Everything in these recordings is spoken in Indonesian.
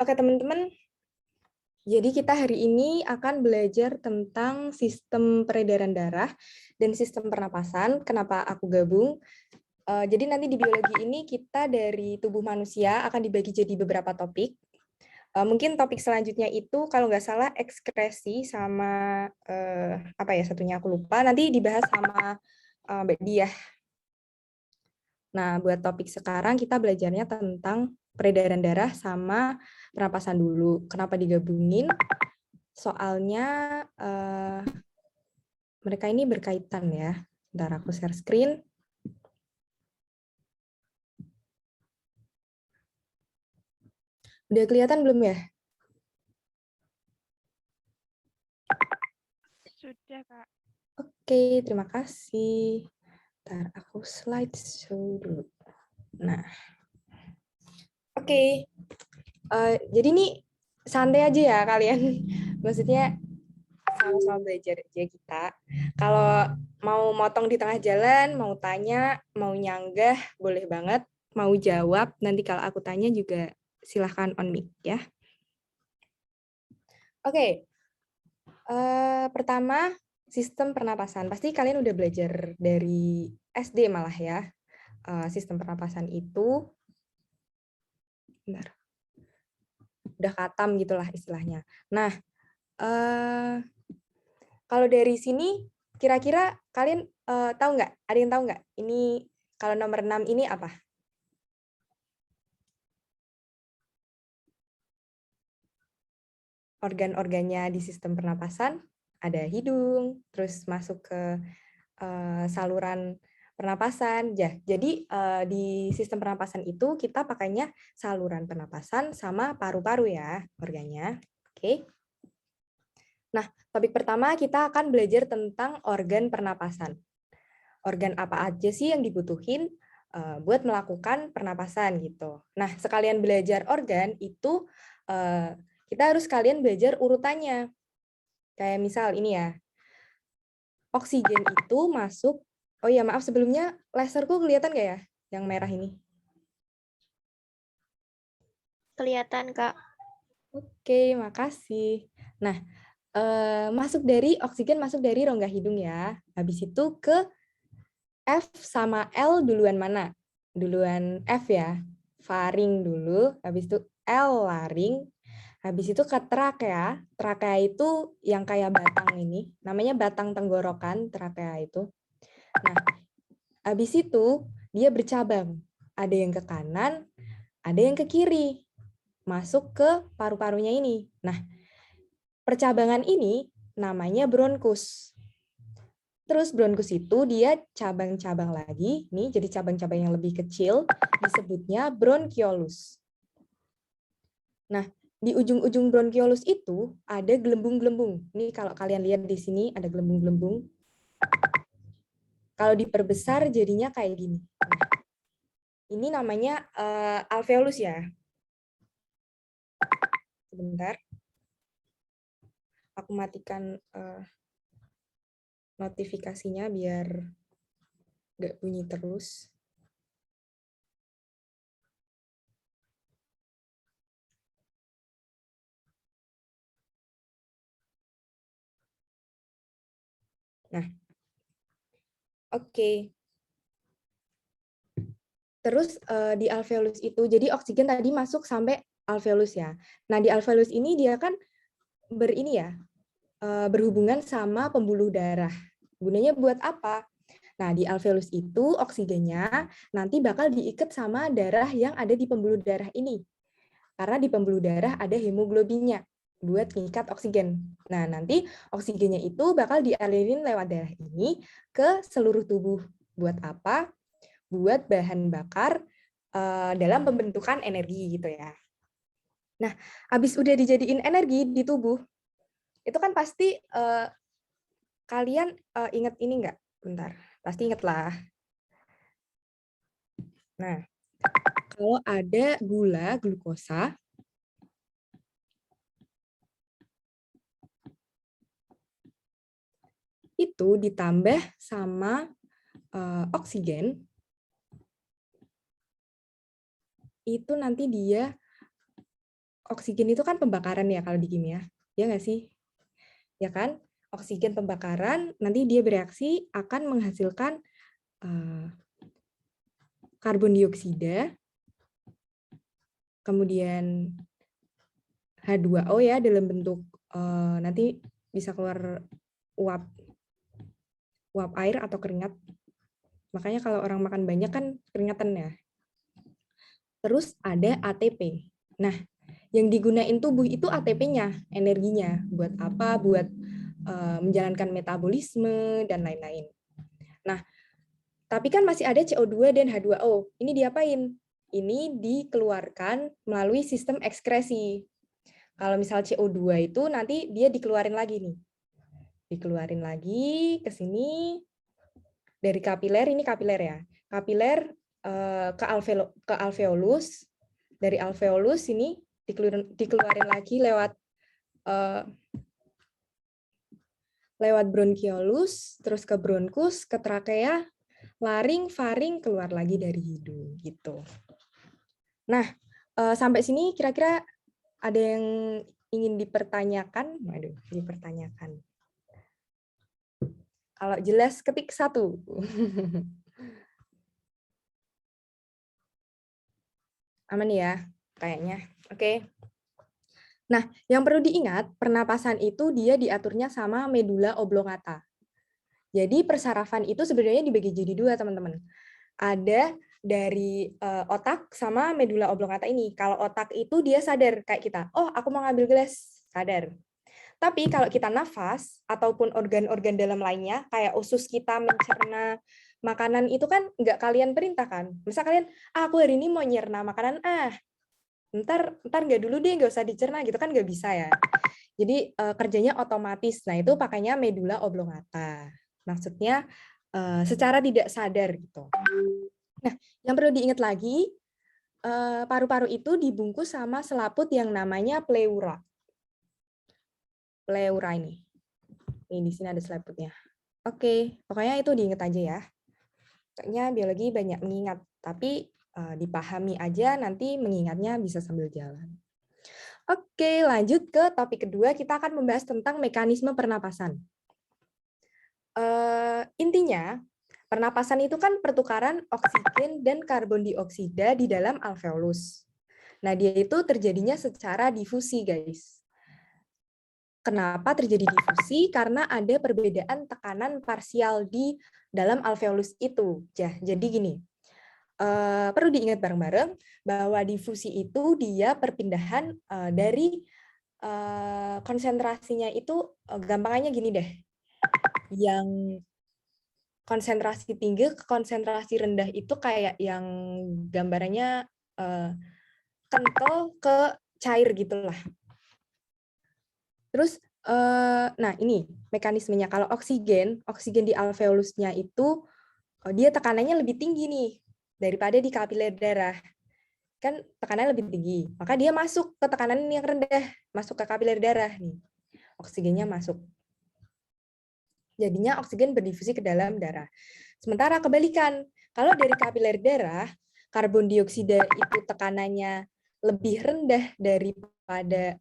Oke, teman-teman. Jadi kita hari ini akan belajar tentang sistem peredaran darah dan sistem pernapasan. Kenapa aku gabung? Jadi nanti di biologi ini kita dari tubuh manusia akan dibagi jadi beberapa topik. Mungkin topik selanjutnya itu kalau nggak salah ekskresi sama apa ya satunya aku lupa. Nanti dibahas sama Mbak Diah. Nah, buat topik sekarang kita belajarnya tentang peredaran darah sama pernapasan dulu. Kenapa digabungin? Soalnya mereka ini berkaitan ya. Bentar aku share screen. Udah kelihatan belum ya? Sudah, Kak. Oke, terima kasih. Bentar, aku slideshow dulu. Nah, oke. Jadi ini santai aja ya kalian. Maksudnya sama-sama belajar aja kita. Kalau mau motong di tengah jalan, mau tanya, mau nyanggah, boleh banget. Mau jawab, nanti kalau aku tanya juga silahkan on mic ya. Oke. Pertama, sistem pernapasan. Pasti kalian udah belajar dari SD malah ya. Sistem pernapasan itu, bentar, udah katam gitulah istilahnya. Nah, kalau dari sini, kira-kira kalian tahu nggak? Ada yang tahu nggak? Ini kalau nomor 6 ini apa? Organ-organnya di sistem pernapasan, ada hidung, terus masuk ke saluran pernapasan. Ya, jadi di sistem pernapasan itu kita pakainya saluran pernapasan sama paru-paru ya organnya. Oke. Nah, topik pertama kita akan belajar tentang organ pernapasan. Organ apa aja sih yang dibutuhin buat melakukan pernapasan gitu. Nah, sekalian belajar organ itu kita harus sekalian belajar urutannya. Kayak misal ini ya, oksigen itu masuk. Oh iya, maaf sebelumnya laserku kelihatan nggak ya? Yang merah ini. Kelihatan, Kak. Oke, makasih. Nah, oksigen masuk dari rongga hidung ya. Habis itu ke F sama L duluan mana? Duluan F ya. Faring dulu, habis itu L laring, habis itu ke trakea. Trakea itu yang kayak batang ini, namanya batang tenggorokan trakea itu. Nah, habis itu dia bercabang. Ada yang ke kanan, ada yang ke kiri. Masuk ke paru-parunya ini. Nah, percabangan ini namanya bronkus. Terus bronkus itu dia cabang-cabang lagi, nih jadi cabang-cabang yang lebih kecil, disebutnya bronkiolus. Nah, di ujung-ujung bronkiolus itu ada gelembung-gelembung. Ini kalau kalian lihat di sini ada gelembung-gelembung. Kalau diperbesar jadinya kayak gini. Nah, ini namanya alveolus ya. Sebentar. Aku matikan notifikasinya biar nggak bunyi terus. Nah, oke. Terus di alveolus itu, jadi oksigen tadi masuk sampai alveolus ya. Nah, di alveolus ini dia kan berhubungan sama pembuluh darah. Gunanya buat apa? Nah, di alveolus itu oksigennya nanti bakal diikat sama darah yang ada di pembuluh darah ini. Karena di pembuluh darah ada hemoglobinnya buat mengikat oksigen. Nah, nanti oksigennya itu bakal dialirin lewat darah ini ke seluruh tubuh. Buat apa? Buat bahan bakar dalam pembentukan energi gitu ya. Nah, habis udah dijadiin energi di tubuh, itu kan pasti kalian ingat ini nggak? Bentar, pasti ingat lah. Nah, kalau ada gula, glukosa, itu ditambah sama oksigen, itu nanti dia oksigen itu kan pembakaran ya kalau di kimia, ya nggak sih? Ya kan? Oksigen pembakaran, nanti dia bereaksi akan menghasilkan karbon dioksida, kemudian H2O ya dalam bentuk nanti bisa keluar uap air atau keringat. Makanya kalau orang makan banyak kan keringatan ya. Terus ada ATP. Nah, yang digunain tubuh itu ATP-nya, energinya. Buat apa? Buat menjalankan metabolisme dan lain-lain. Nah, tapi kan masih ada CO2 dan H2O. Ini diapain? Ini dikeluarkan melalui sistem ekskresi. Kalau misal CO2 itu nanti dia dikeluarin lagi nih. Dikeluarin lagi ke sini dari kapiler, ini kapiler ya. Kapiler ke alveolus. Dari alveolus ini dikeluarin lagi lewat bronkiolus, terus ke bronkus, ke trakea, laring, faring, keluar lagi dari hidung gitu. Nah, sampai sini kira-kira ada yang ingin dipertanyakan? Waduh, dipertanyakan. Kalau jelas ketik 1. Aman ya, kayaknya. Oke. Nah, yang perlu diingat, pernapasan itu dia diaturnya sama medula oblongata. Jadi persarafan itu sebenarnya dibagi jadi 2, teman-teman. Ada dari otak sama medula oblongata ini. Kalau otak itu dia sadar kayak kita, oh aku mau ngambil gelas, sadar. Tapi kalau kita nafas ataupun organ-organ dalam lainnya, kayak usus kita mencerna makanan itu kan nggak kalian perintahkan. Misal kalian, aku hari ini mau nyerna makanan, ntar nggak dulu deh, nggak usah dicerna gitu kan nggak bisa ya. Jadi kerjanya otomatis. Nah itu pakainya medula oblongata. Maksudnya secara tidak sadar gitu. Nah yang perlu diingat lagi, paru-paru itu dibungkus sama selaput yang namanya pleura. Pleura ini. Ini di sini ada selaputnya. Oke, pokoknya itu diingat aja ya. Kayaknya biologi banyak mengingat, tapi dipahami aja, nanti mengingatnya bisa sambil jalan. Oke, lanjut ke topik kedua, kita akan membahas tentang mekanisme pernapasan. Intinya, pernapasan itu kan pertukaran oksigen dan karbon dioksida di dalam alveolus. Nah, dia itu terjadinya secara difusi, guys. Kenapa terjadi difusi? Karena ada perbedaan tekanan parsial di dalam alveolus itu. Jadi gini, perlu diingat bareng-bareng bahwa difusi itu dia perpindahan dari konsentrasinya itu, gampangannya gini deh, yang konsentrasi tinggi ke konsentrasi rendah itu kayak yang gambarannya kental ke cair gitulah. Terus, nah ini mekanismenya. Kalau oksigen di alveolusnya itu dia tekanannya lebih tinggi nih daripada di kapiler darah. Kan tekanannya lebih tinggi, maka dia masuk ke tekanan yang rendah, masuk ke kapiler darah nih. Oksigennya masuk. Jadinya oksigen berdifusi ke dalam darah. Sementara kebalikan, kalau dari kapiler darah, karbon dioksida itu tekanannya lebih rendah daripada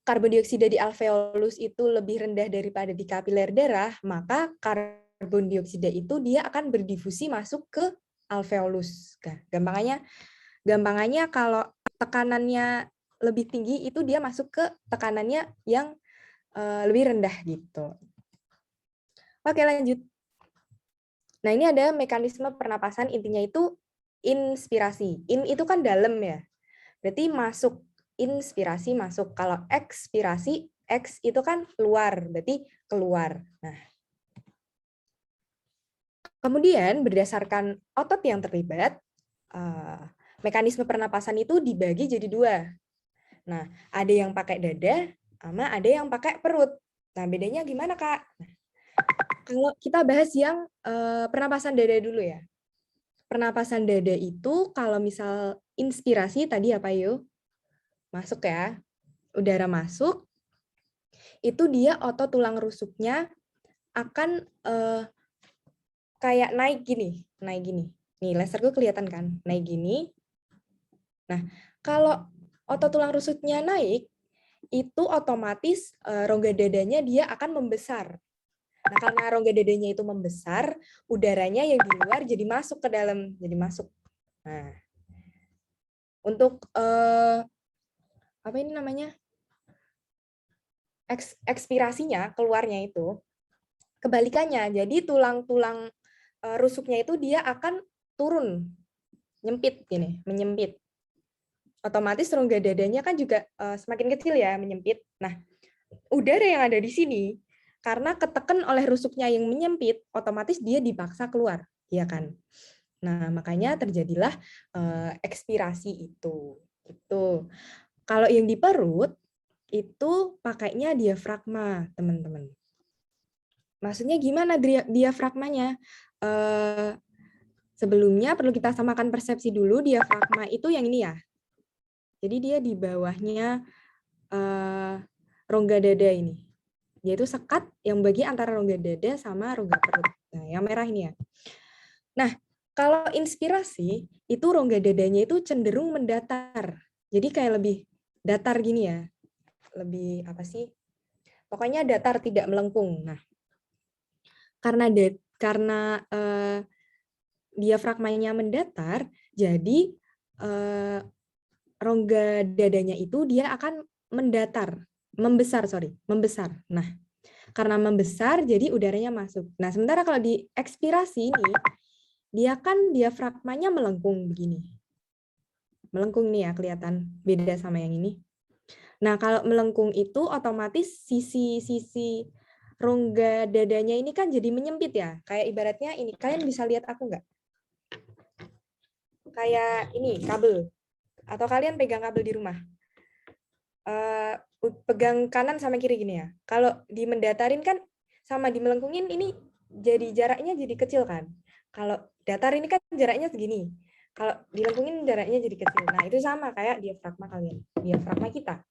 karbon dioksida di alveolus itu lebih rendah daripada di kapiler darah, maka karbon dioksida itu dia akan berdifusi masuk ke alveolus. Gampangannya kalau tekanannya lebih tinggi itu dia masuk ke tekanannya yang lebih rendah gitu. Oke, lanjut. Nah, ini ada mekanisme pernapasan, intinya itu inspirasi. In itu kan dalam ya. Berarti masuk, inspirasi masuk. Kalau ekspirasi, X itu kan luar, berarti keluar. Nah, kemudian berdasarkan otot yang terlibat, mekanisme pernapasan itu dibagi jadi 2. Nah, ada yang pakai dada, sama ada yang pakai perut. Nah, bedanya gimana, Kak? Nah, kalau kita bahas yang pernapasan dada dulu ya. Pernapasan dada itu kalau misal inspirasi tadi apa yuk? Masuk ya. Udara masuk, itu dia otot tulang rusuknya akan kayak naik gini. Nih, laserku kelihatan kan? Naik gini. Nah, kalau otot tulang rusuknya naik, itu otomatis rongga dadanya dia akan membesar. Nah, karena rongga dadanya itu membesar, udaranya yang di luar jadi masuk ke dalam, jadi masuk. Nah, untuk apa ini namanya? Ekspirasinya keluarnya itu kebalikannya. Jadi tulang-tulang rusuknya itu dia akan turun, nyempit gini, menyempit. Otomatis rongga dadanya kan juga semakin kecil ya, menyempit. Nah, udara yang ada di sini karena ketekan oleh rusuknya yang menyempit, otomatis dia dipaksa keluar, ya kan? Nah, makanya terjadilah ekspirasi itu. Itu. Kalau yang di perut itu pakainya diafragma, teman-teman. Maksudnya gimana diafragmanya? Sebelumnya perlu kita samakan persepsi dulu, diafragma itu yang ini ya. Jadi dia di bawahnya rongga dada ini. Yaitu sekat yang bagi antara rongga dada sama rongga perut. Nah, yang merah ini ya. Nah, kalau inspirasi, itu rongga dadanya itu cenderung mendatar. Jadi kayak lebih datar gini ya. Lebih apa sih? Pokoknya datar, tidak melengkung. Nah, karena diafragmanya mendatar, jadi rongga dadanya itu dia akan membesar. Nah, karena membesar, jadi udaranya masuk. Nah, sementara kalau di ekspirasi ini, dia kan diafragmanya melengkung begini. Melengkung nih ya, kelihatan beda sama yang ini. Nah, kalau melengkung itu otomatis sisi-sisi rongga dadanya ini kan jadi menyempit ya. Kayak ibaratnya ini, kalian bisa lihat aku nggak? Kayak ini, kabel. Atau kalian pegang kabel di rumah. Pegang kanan sama kiri gini ya. Kalau di mendatarin kan sama di melengkungin ini jadi jaraknya jadi kecil kan. Kalau datar ini kan jaraknya segini. Kalau dilengkungin jaraknya jadi kecil. Nah, itu sama kayak diafragma kalian. Diafragma kita.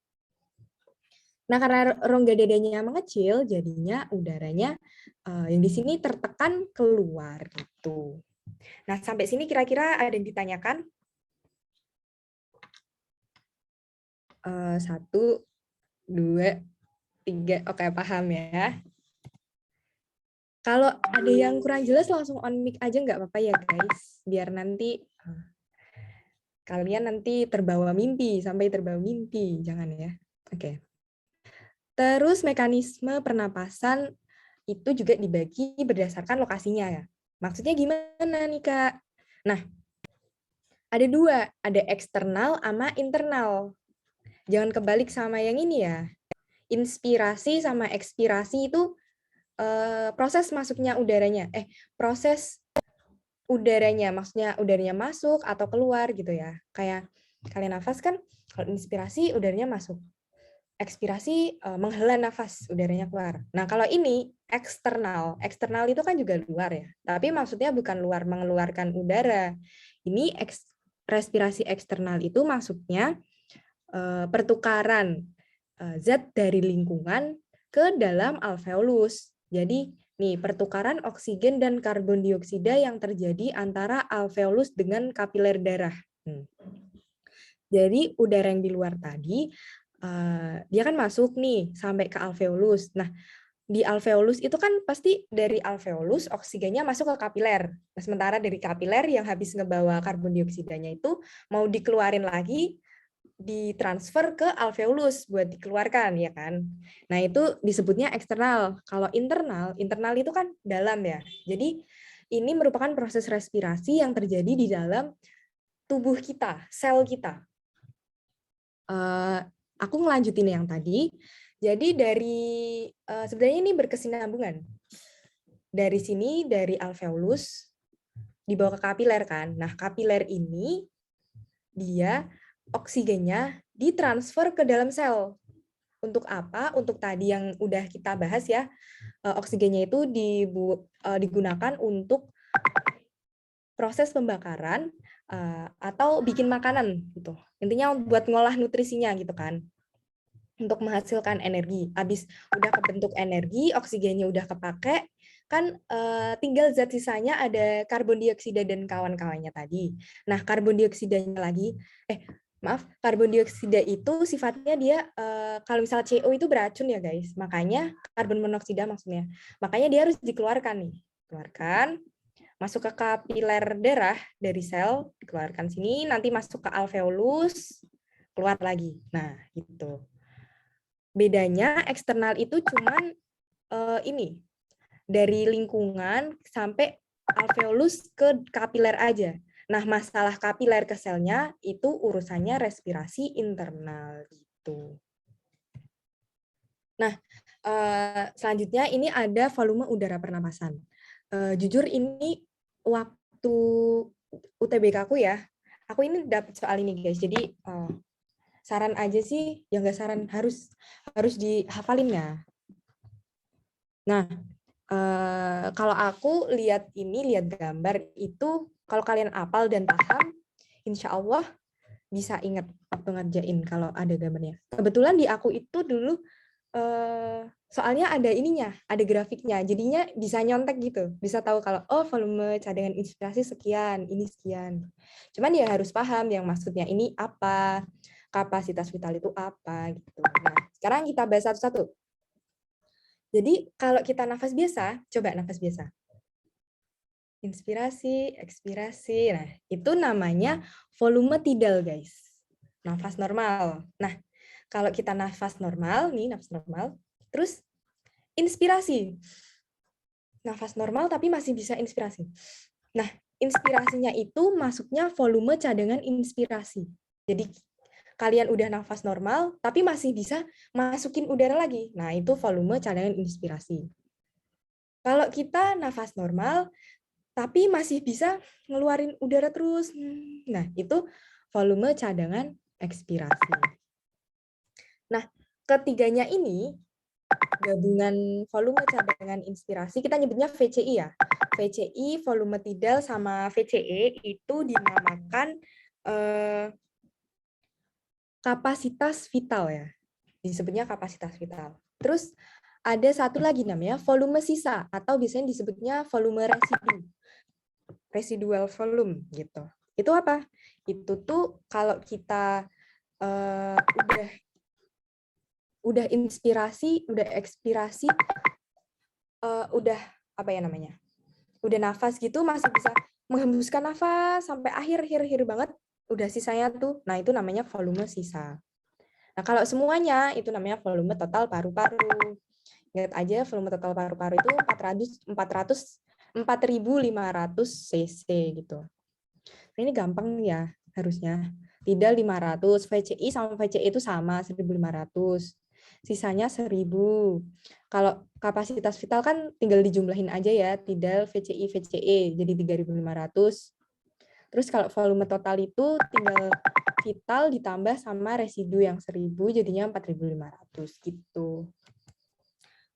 Nah, karena rongga dadanya mengecil, jadinya udaranya yang di sini tertekan keluar gitu. Nah, sampai sini kira-kira ada yang ditanyakan? 1, 2, 3. Oke, paham ya. Kalau ada yang kurang jelas langsung on mic aja nggak apa-apa ya guys. Biar nanti kalian nanti terbawa mimpi, sampai terbawa mimpi. Jangan ya. Oke. Terus mekanisme pernapasan itu juga dibagi berdasarkan lokasinya ya. Maksudnya gimana nih Kak? Nah, ada 2. Ada eksternal sama internal. Jangan kebalik sama yang ini ya. Inspirasi sama ekspirasi itu proses masuknya udaranya. Proses udaranya, maksudnya udaranya masuk atau keluar gitu ya. Kayak kalian nafas kan, kalau inspirasi udaranya masuk. Ekspirasi menghela nafas, udaranya keluar. Nah, kalau ini eksternal. Eksternal itu kan juga luar ya. Tapi maksudnya bukan luar mengeluarkan udara. Ini respirasi eksternal itu maksudnya pertukaran zat dari lingkungan ke dalam alveolus. Jadi, nih pertukaran oksigen dan karbon dioksida yang terjadi antara alveolus dengan kapiler darah. Jadi, udara yang di luar tadi dia kan masuk nih sampai ke alveolus. Nah, di alveolus itu kan pasti dari alveolus oksigennya masuk ke kapiler. Nah, sementara dari kapiler yang habis ngebawa karbon dioksidanya itu mau dikeluarin lagi, ditransfer ke alveolus buat dikeluarkan ya kan. Nah, itu disebutnya eksternal. Kalau internal itu kan dalam ya. Jadi ini merupakan proses respirasi yang terjadi di dalam tubuh kita, sel kita. Aku ngelanjutin yang tadi. Jadi dari sebenarnya ini berkesinambungan. Dari sini dari alveolus dibawa ke kapiler kan. Nah, kapiler ini dia oksigennya ditransfer ke dalam sel. Untuk apa? Untuk tadi yang udah kita bahas ya. Oksigennya itu digunakan untuk proses pembakaran atau bikin makanan gitu. Intinya buat ngolah nutrisinya gitu kan. Untuk menghasilkan energi. Habis udah kebentuk energi, oksigennya udah kepake, kan tinggal zat sisanya ada karbon dioksida dan kawan-kawannya tadi. Nah, karbon dioksidanya lagi, Maaf, karbon dioksida itu sifatnya dia kalau misalnya CO itu beracun ya guys. Makanya karbon monoksida maksudnya. Makanya dia harus dikeluarkan nih. Keluarkan, masuk ke kapiler darah dari sel, dikeluarkan sini, nanti masuk ke alveolus, keluar lagi. Nah, gitu. Bedanya eksternal itu cuman ini dari lingkungan sampai alveolus ke kapiler aja. Nah, masalah kapiler ke selnya itu urusannya respirasi internal gitu. Nah, selanjutnya ini ada volume udara pernapasan. Jujur ini waktu UTBK aku ya, aku ini dapat soal ini guys. Jadi saran aja sih, ya nggak saran, harus dihafalin ya. Nah, kalau aku lihat gambar itu, kalau kalian hafal dan paham, insya Allah bisa ingat waktu ngerjain kalau ada gambarnya. Kebetulan di aku itu dulu soalnya ada ininya, ada grafiknya, jadinya bisa nyontek gitu, bisa tahu kalau oh volume cadangan inspirasi sekian, ini sekian. Cuman ya harus paham yang maksudnya ini apa, kapasitas vital itu apa gitu. Nah, sekarang kita bahas satu-satu. Jadi kalau kita nafas biasa, coba nafas biasa. Inspirasi, ekspirasi. Nah, itu namanya volume tidal, guys. Nafas normal. Nah, kalau kita nafas normal, nih nafas normal, terus inspirasi. Nafas normal tapi masih bisa inspirasi. Nah, inspirasinya itu masuknya volume cadangan inspirasi. Jadi kalian udah nafas normal tapi masih bisa masukin udara lagi. Nah, itu volume cadangan inspirasi. Kalau kita nafas normal tapi masih bisa ngeluarin udara terus. Nah, itu volume cadangan ekspirasi. Nah, ketiganya ini gabungan volume cadangan inspirasi, kita nyebutnya VCI ya. VCI, volume tidal sama VCE itu dinamakan kapasitas vital ya. Disebutnya kapasitas vital. Terus ada satu lagi namanya volume sisa atau biasanya disebutnya volume residu. Residual volume gitu. Itu apa? Itu tuh kalau kita udah inspirasi, udah ekspirasi, udah apa ya namanya? Udah nafas gitu masih bisa menghembuskan nafas sampai akhir banget, udah sisanya tuh. Nah, itu namanya volume sisa. Nah, kalau semuanya itu namanya volume total paru-paru. Ingat aja volume total paru-paru itu 4.500 cc gitu. Nah, ini gampang ya harusnya. Tidal 500, VCI sama VCE itu sama 1.500. Sisanya 1.000. Kalau kapasitas vital kan tinggal dijumlahin aja ya, tidal VCI VCE jadi 3.500. Terus kalau volume total itu tinggal vital ditambah sama residu yang 1.000 jadinya 4.500 gitu.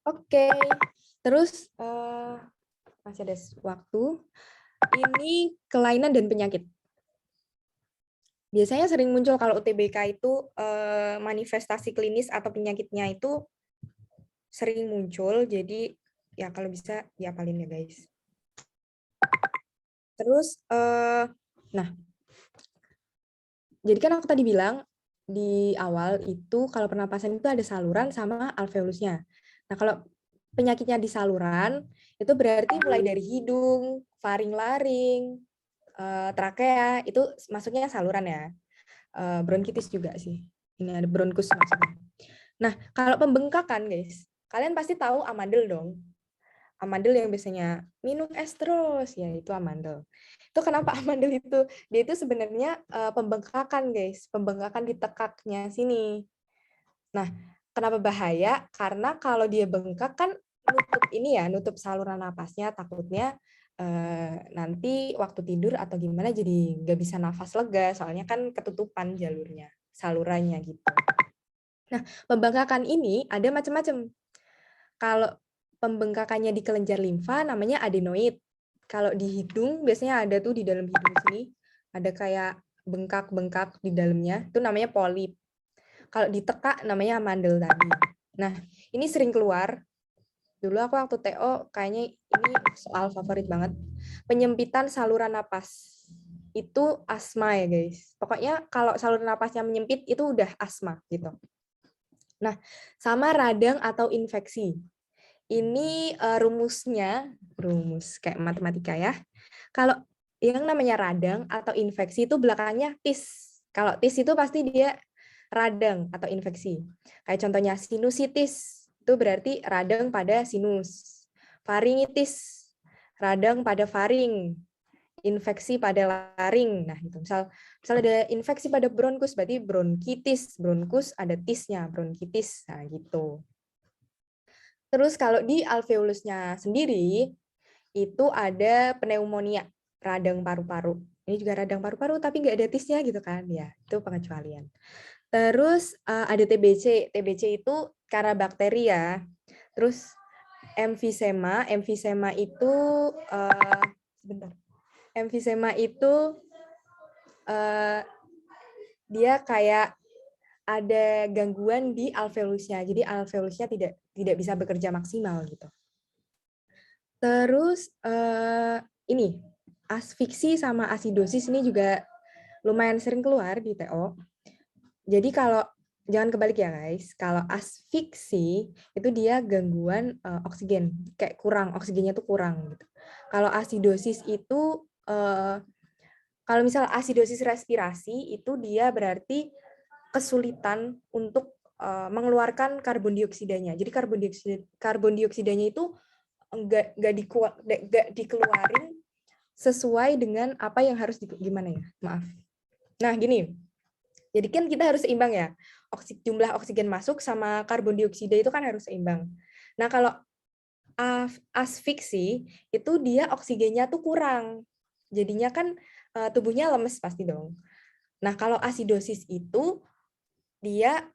Oke. Terus masih ada waktu. Ini kelainan dan penyakit. Biasanya sering muncul kalau UTBK itu manifestasi klinis atau penyakitnya itu sering muncul, jadi ya kalau bisa diapalin ya guys. Terus, nah, jadi kan aku tadi bilang di awal itu kalau pernapasan itu ada saluran sama alveolusnya. Nah, kalau penyakitnya di saluran itu berarti mulai dari hidung, faring-laring, trakea itu masuknya saluran ya. Bronkitis juga sih. Ini ada bronkus maksudnya. Nah, kalau pembengkakan, guys, kalian pasti tahu amandel dong. Amandel yang biasanya minum es terus, ya itu amandel. Itu kenapa amandel itu? Dia itu sebenarnya pembengkakan, guys. Pembengkakan di tekaknya sini. Nah, kenapa bahaya? Karena kalau dia bengkak kan nutup ini ya, nutup saluran napasnya, takutnya nanti waktu tidur atau gimana jadi nggak bisa nafas lega, soalnya kan ketutupan jalurnya, salurannya gitu. Nah, pembengkakan ini ada macam-macam. Kalau pembengkakannya di kelenjar limfa namanya adenoid. Kalau di hidung biasanya ada tuh di dalam hidung sini, ada kayak bengkak-bengkak di dalamnya, itu namanya polip. Kalau di tekak namanya amandel tadi. Nah, ini sering keluar. Dulu aku waktu TO kayaknya ini soal favorit banget. Penyempitan saluran napas. itu asma ya guys. Pokoknya kalau saluran napasnya menyempit itu udah asma gitu. Nah, sama radang atau infeksi. Ini rumus kayak matematika ya. Kalau yang namanya radang atau infeksi itu belakangnya tis. Kalau tis itu pasti dia radang atau infeksi. Kayak contohnya sinusitis, itu berarti radang pada sinus. Faringitis, radang pada faring. Infeksi pada laring. Nah, itu misal ada infeksi pada bronkus berarti bronkitis. Bronkus ada tisnya, bronkitis. Nah, gitu. Terus kalau di alveolusnya sendiri itu ada pneumonia, radang paru-paru. Ini juga radang paru-paru tapi nggak ada tisnya gitu kan. Ya, itu pengecualian. Terus ada TBC. TBC itu karena bakteri ya. Terus emfisema. Emfisema itu sebentar. Emfisema itu dia kayak ada gangguan di alveolusnya. Jadi alveolusnya tidak bisa bekerja maksimal gitu. Terus ini asfiksi sama asidosis ini juga lumayan sering keluar di TO. Jadi kalau jangan kebalik ya guys, kalau asfiksi itu dia gangguan oksigen, kayak kurang oksigennya tuh kurang gitu. Kalau asidosis itu kalau misal asidosis respirasi itu dia berarti kesulitan untuk mengeluarkan karbon dioksidanya. Jadi karbon dioksidanya itu nggak dikeluarin sesuai dengan apa yang harus gimana ya? Maaf. Nah, gini. Jadi kan kita harus seimbang ya. Jumlah oksigen masuk sama karbon dioksida itu kan harus seimbang. Nah, kalau asfiksi itu dia oksigennya tuh kurang. Jadinya kan tubuhnya lemes pasti dong. Nah, kalau asidosis itu dia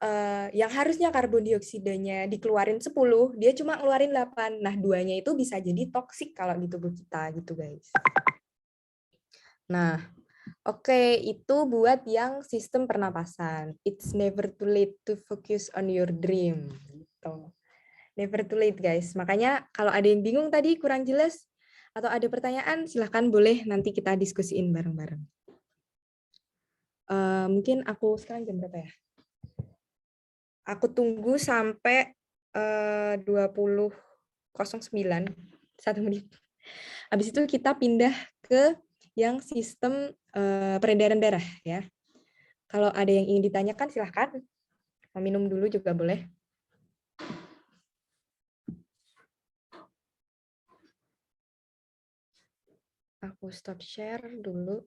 yang harusnya karbon dioksidanya dikeluarin 10, dia cuma ngeluarin 8. Nah, duanya itu bisa jadi toksik kalau di tubuh kita gitu, guys. Nah, oke, itu buat yang sistem pernapasan. It's never too late to focus on your dream. Gitu. Never too late, guys. Makanya kalau ada yang bingung tadi, kurang jelas, atau ada pertanyaan, silahkan boleh nanti kita diskusiin bareng-bareng. Mungkin aku sekarang jam berapa ya? Aku tunggu sampai 20.09, 1 menit. Habis itu kita pindah ke yang sistem peredaran darah ya. Kalau ada yang ingin ditanyakan silahkan. Mau minum dulu juga boleh. Aku stop share dulu.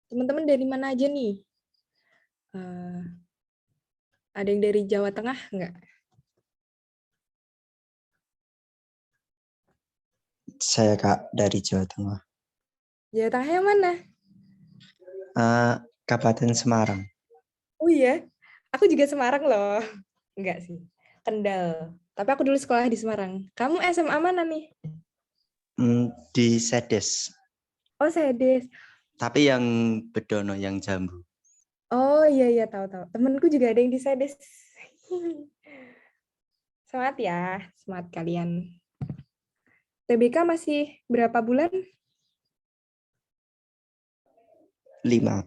Teman-teman dari mana aja nih? Ada yang dari Jawa Tengah nggak? Saya Kak dari Jawa Tengah. Jawa Tengahnya mana? Kabupaten Semarang. Oh iya, aku juga Semarang loh. Enggak sih, Kendal. Tapi aku dulu sekolah di Semarang. Kamu SMA mana nih? Di Sedes. Oh, Sedes. Tapi yang Bedono, yang Jambu. Oh iya tahu. Temenku juga ada yang di Sedes. Semangat ya, semangat kalian. TBK masih berapa bulan? 5.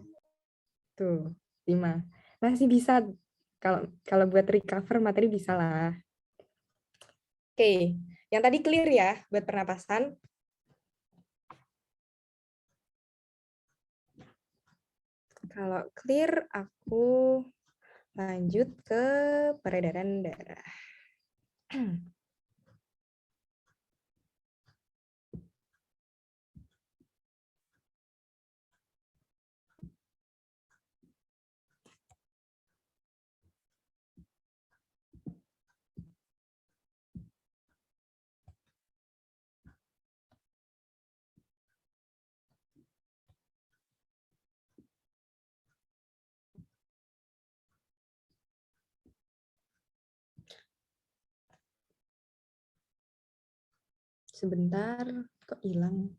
Tuh, 5. Masih bisa kalau buat recover materi bisa lah. Oke, yang tadi clear ya buat pernapasan. Kalau clear, aku lanjut ke peredaran darah. Sebentar, kok hilang?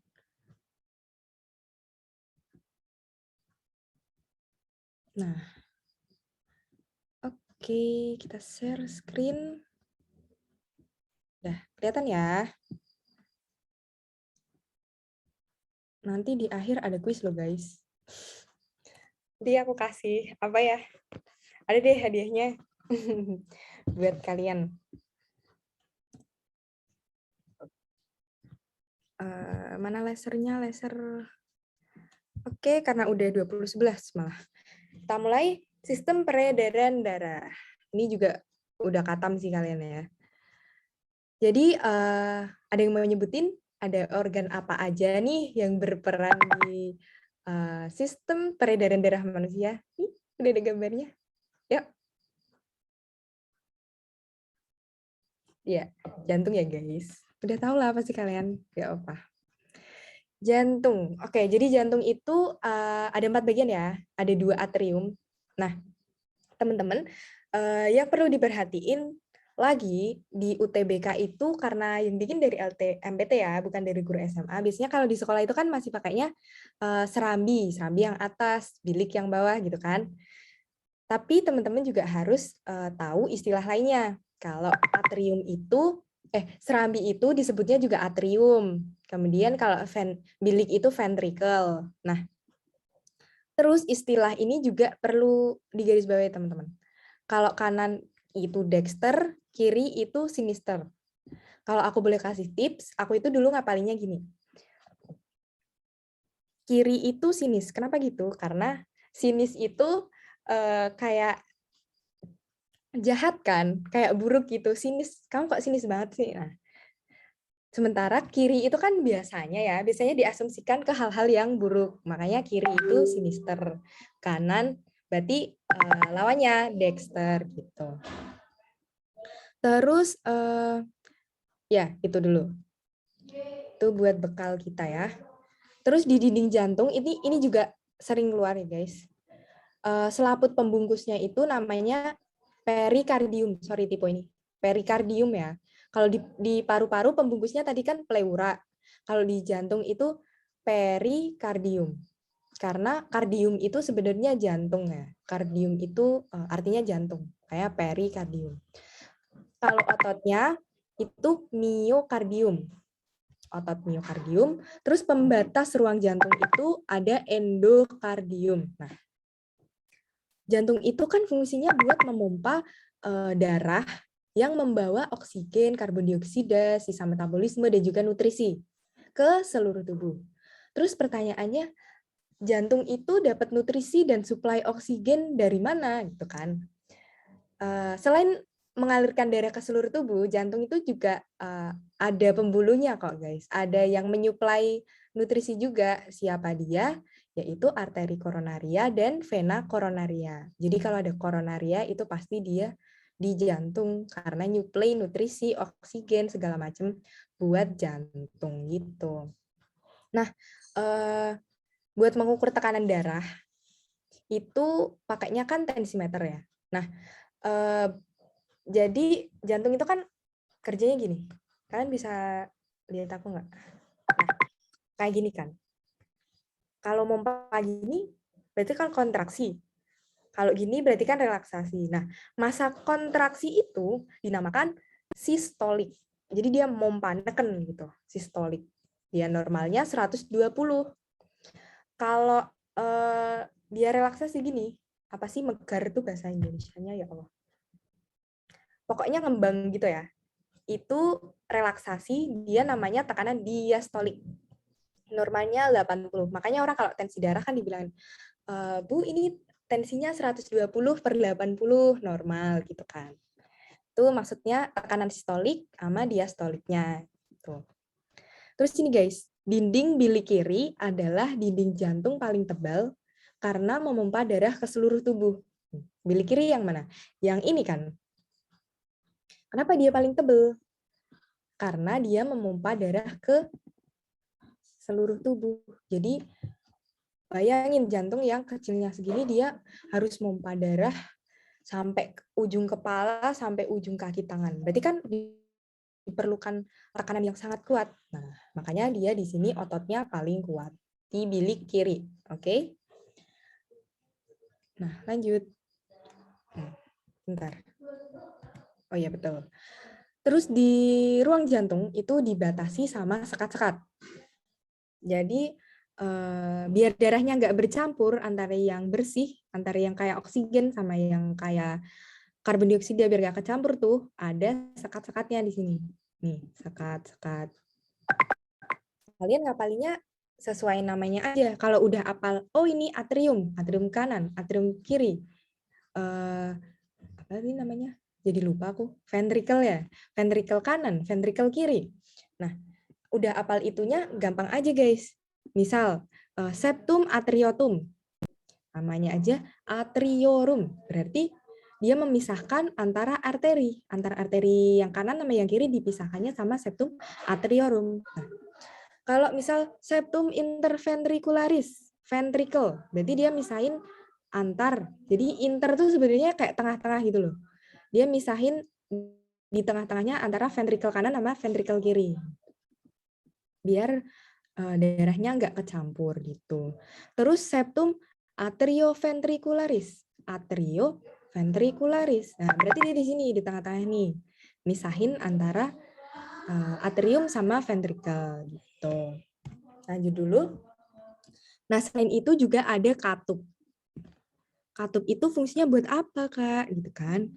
Nah, oke, kita share screen. Udah, kelihatan ya? Nanti di akhir ada kuis loh guys. Nanti aku kasih apa ya? Ada deh hadiahnya buat kalian. Mana lasernya? Laser. Oke, karena udah 2011 malah. Kita mulai sistem peredaran darah. Ini juga udah katam sih kalian ya. Jadi ada yang mau nyebutin ada organ apa aja nih yang berperan di sistem peredaran darah manusia? Nih, udah ada gambarnya. Yuk. Ya, jantung ya guys. Udah tau lah pasti kalian. Ya apa. Jantung. Oke, jadi jantung itu ada 4 bagian ya. Ada 2 atrium. Nah, teman-teman, yang perlu diperhatiin lagi di UTBK itu karena yang bikin dari MPT ya, bukan dari guru SMA. Biasanya kalau di sekolah itu kan masih pakainya serambi yang atas, bilik yang bawah gitu kan. Tapi teman-teman juga harus tahu istilah lainnya. Kalau atrium itu, serambi itu disebutnya juga atrium. Kemudian kalau bilik itu ventricle. Nah, terus istilah ini juga perlu digarisbawahi teman-teman. Kalau kanan itu dexter, kiri itu sinister. Kalau aku boleh kasih tips, aku itu dulu ngapalinnya gini. Kiri itu sinis. Kenapa gitu? Karena sinis itu kayak jahat kan, kayak buruk gitu. Sinis, kamu kok sinis banget sih? Nah, sementara kiri itu kan biasanya diasumsikan ke hal-hal yang buruk. Makanya kiri itu sinister. Kanan berarti lawannya dexter gitu. Terus ya itu dulu. Itu buat bekal kita ya. Terus di dinding jantung ini juga sering keluar ya guys. Selaput pembungkusnya itu namanya perikardium. Sorry tipe ini. Perikardium ya. Kalau di paru-paru pembungkusnya tadi kan pleura. Kalau di jantung itu perikardium. Karena kardium itu sebenarnya jantung ya. Kardium itu artinya jantung. Kayak perikardium. Kalau ototnya itu miokardium. Otot miokardium. Terus pembatas ruang jantung itu ada endokardium. Nah, jantung itu kan fungsinya buat memompa darah yang membawa oksigen, karbon dioksida, sisa metabolisme, dan juga nutrisi ke seluruh tubuh. Terus pertanyaannya, jantung itu dapat nutrisi dan suplai oksigen dari mana gitu kan? Selain mengalirkan darah ke seluruh tubuh, jantung itu juga ada pembuluhnya kok guys. Ada yang menyuplai nutrisi juga. Siapa dia? Yaitu arteri koronaria dan vena koronaria. Jadi kalau ada koronaria itu pasti dia di jantung karena nyuplai nutrisi, oksigen segala macam buat jantung gitu. Nah, buat mengukur tekanan darah itu pakainya kan tensimeter ya. Nah, jadi jantung itu kan kerjanya gini. Kalian bisa lihat aku nggak? Nah, kayak gini kan. Kalau mompa gini, berarti kan kontraksi. Kalau gini berarti kan relaksasi. Nah, masa kontraksi itu dinamakan sistolik. Jadi dia mompa neken gitu, sistolik. Dia normalnya 120. Kalau dia relaksasi gini, apa sih megar itu bahasa Indonesianya ya Allah. Pokoknya ngembang gitu ya. Itu relaksasi, dia namanya tekanan diastolik. Normalnya 80. Makanya orang kalau tensi darah kan dibilang, Bu ini tensinya 120/80 normal gitu kan. Itu maksudnya tekanan sistolik sama diastoliknya. Gitu. Terus ini guys, dinding bilik kiri adalah dinding jantung paling tebal karena memompa darah ke seluruh tubuh. Bilik kiri yang mana? Yang ini kan. Kenapa dia paling tebal? Karena dia memompa darah ke seluruh tubuh. Jadi bayangin jantung yang kecilnya segini dia harus memompa darah sampai ujung kepala sampai ujung kaki tangan. Berarti kan diperlukan tekanan yang sangat kuat. Nah, makanya dia di sini ototnya paling kuat di bilik kiri. Oke? Nah, lanjut. Bentar. Oh iya betul. Terus di ruang jantung itu dibatasi sama sekat-sekat. Jadi biar darahnya nggak bercampur antara yang bersih, antara yang kayak oksigen sama yang kayak karbon dioksida, biar nggak kecampur tuh, ada sekat-sekatnya di sini. Nih, sekat-sekat. Kalian ngapalinnya sesuai namanya aja. Kalau udah apal, oh ini atrium, atrium kanan, atrium kiri. Apa sih namanya? Jadi lupa aku. Ventricle ya, ventricle kanan, ventricle kiri. Nah, udah apal itunya gampang aja guys. Misal septum atriotum, namanya aja atriorum, berarti dia memisahkan antara arteri yang kanan sama yang kiri dipisahkannya sama septum atriorum. Nah, kalau misal septum interventricularis, ventricle, berarti dia misahin antar. Jadi inter tuh sebenarnya kayak tengah-tengah gitu loh. Dia misahin di tengah-tengahnya antara ventricle kanan sama ventricle kiri. Biar darahnya nggak kecampur gitu. Terus septum atrioventricularis. Atrioventricularis. Nah, berarti dia di sini di tengah-tengah nih. Misahin antara atrium sama ventricle gitu. Lanjut dulu. Nah, selain itu juga ada katup. Katup itu fungsinya buat apa, Kak? Gitu kan.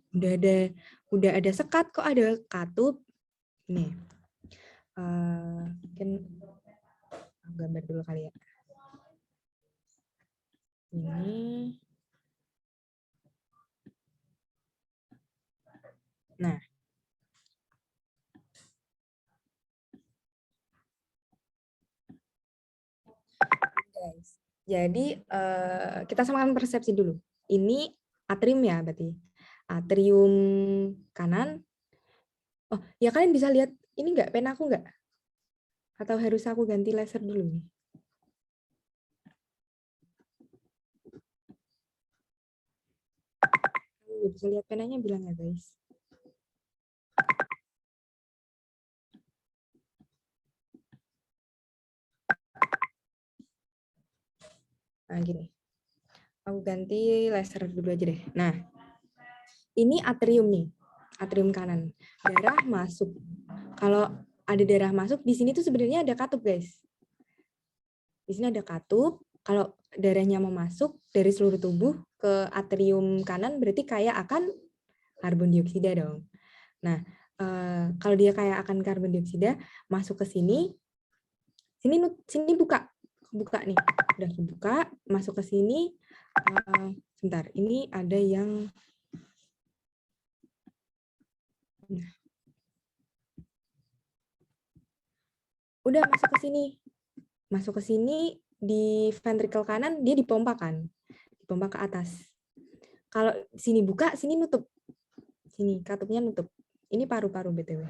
Udah ada sekat kok ada katup. Nih. Mungkin gambar dulu kali ya. Ini. Nah. Guys. Jadi kita samakan persepsi dulu. Ini atrium ya berarti. Atrium kanan. Oh, ya kalian bisa lihat ini nggak pena aku nggak? Atau harus aku ganti laser dulu nih? Bisa lihat penanya bilang ya guys. Nah gini, aku ganti laser dulu aja deh. Nah, ini atrium nih, atrium kanan. Darah masuk. Kalau ada darah masuk, di sini tuh sebenarnya ada katup guys. Di sini ada katup. Kalau darahnya mau masuk dari seluruh tubuh ke atrium kanan, berarti kayak akan karbon dioksida dong. Nah, kalau dia kayak akan karbon dioksida, masuk ke sini, sini buka nih, udah kebuka, masuk ke sini. Sebentar, ini ada yang udah masuk ke sini di ventricle kanan dia dipompa kan, dipompa ke atas. Kalau sini buka, sini nutup, sini katupnya nutup. Ini paru-paru btw.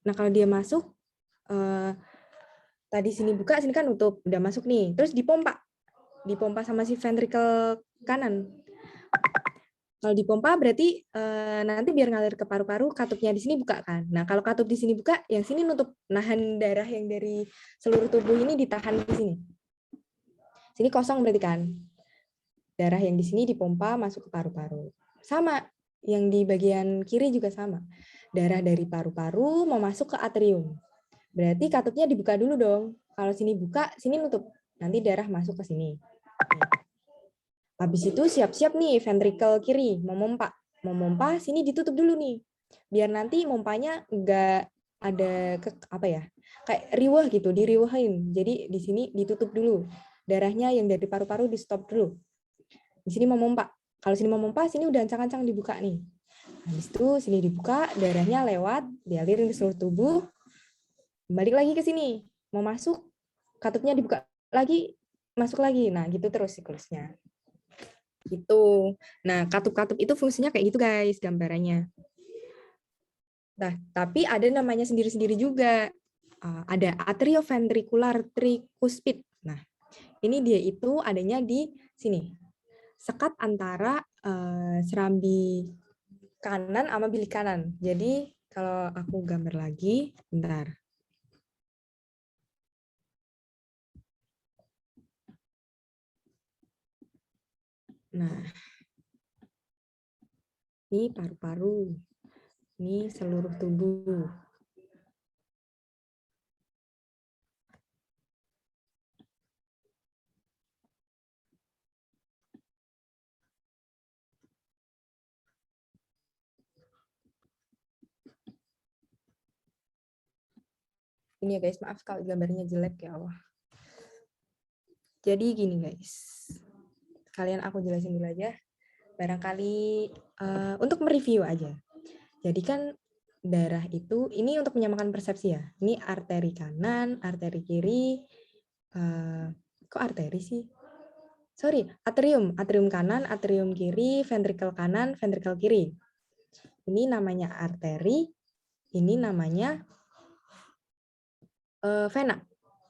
Nah kalau dia masuk, tadi sini buka, sini kan nutup, udah masuk nih, terus dipompa sama si ventricle kanan. Kalau dipompa berarti nanti biar ngalir ke paru-paru, katupnya di sini buka kan. Nah, kalau katup di sini buka, yang sini nutup, nahan darah yang dari seluruh tubuh ini ditahan di sini. Sini kosong berarti kan. Darah yang di sini dipompa masuk ke paru-paru. Sama, yang di bagian kiri juga sama. Darah dari paru-paru mau masuk ke atrium. Berarti katupnya dibuka dulu dong. Kalau sini buka, sini nutup. Nanti darah masuk ke sini. Habis itu siap-siap nih ventricle kiri mau mompa. Mau mompa, sini ditutup dulu nih. Biar nanti mompanya nggak ada apa ya? Kayak riwah gitu, diriwahin. Jadi di sini ditutup dulu. Darahnya yang dari paru-paru di stop dulu. Di sini mau mompa. Kalau sini mau mompa, sini udah ancang-ancang dibuka nih. Habis itu sini dibuka, darahnya lewat, dialirin ke seluruh tubuh. Balik lagi ke sini. Mau masuk, katupnya dibuka lagi, masuk lagi. Nah, gitu terus siklusnya. Gitu. Nah, katup-katup itu fungsinya kayak gitu guys, gambarannya. Nah, tapi ada namanya sendiri-sendiri juga. Ada atrioventricular tricuspid. Nah, ini dia itu adanya di sini. Sekat antara serambi kanan sama bilik kanan. Jadi, kalau aku gambar lagi, bentar. Nah, ini paru-paru. Ini seluruh tubuh. Ini ya guys, maaf kalau gambarnya jelek ya Allah. Jadi gini guys, kalian aku jelasin dulu aja. Barangkali untuk mereview aja. Jadi kan darah itu, ini untuk menyamakan persepsi ya. Ini arteri kanan, arteri kiri. Kok arteri sih? Sorry, atrium. Atrium kanan, atrium kiri, ventrikel kanan, ventrikel kiri. Ini namanya arteri, ini namanya vena.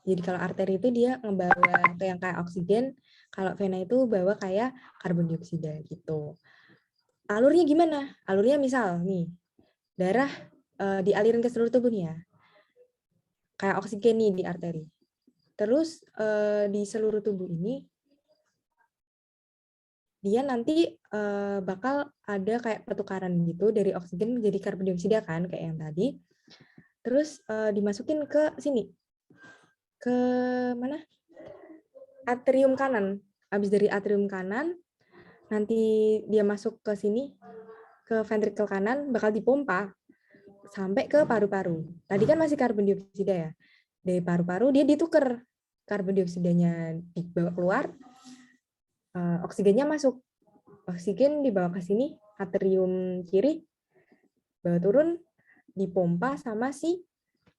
Jadi kalau arteri itu dia ngebawa yang kayak oksigen, kalau vena itu bawa kayak karbon dioksida gitu. Alurnya gimana? Alurnya misal nih, darah dialirin ke seluruh tubuh nih ya. Kayak oksigen nih di arteri. Terus di seluruh tubuh ini dia nanti bakal ada kayak pertukaran gitu dari oksigen menjadi karbon dioksida kan kayak yang tadi. Terus dimasukin ke sini. Ke mana? Atrium kanan. Habis dari atrium kanan nanti dia masuk ke sini ke ventrikel kanan bakal dipompa sampai ke paru-paru. Tadi kan masih karbon dioksida ya. Dari paru-paru dia ditukar. Karbon dioksidanya dibawa keluar, oksigennya masuk. Oksigen dibawa ke sini, atrium kiri, bawa turun, dipompa sama si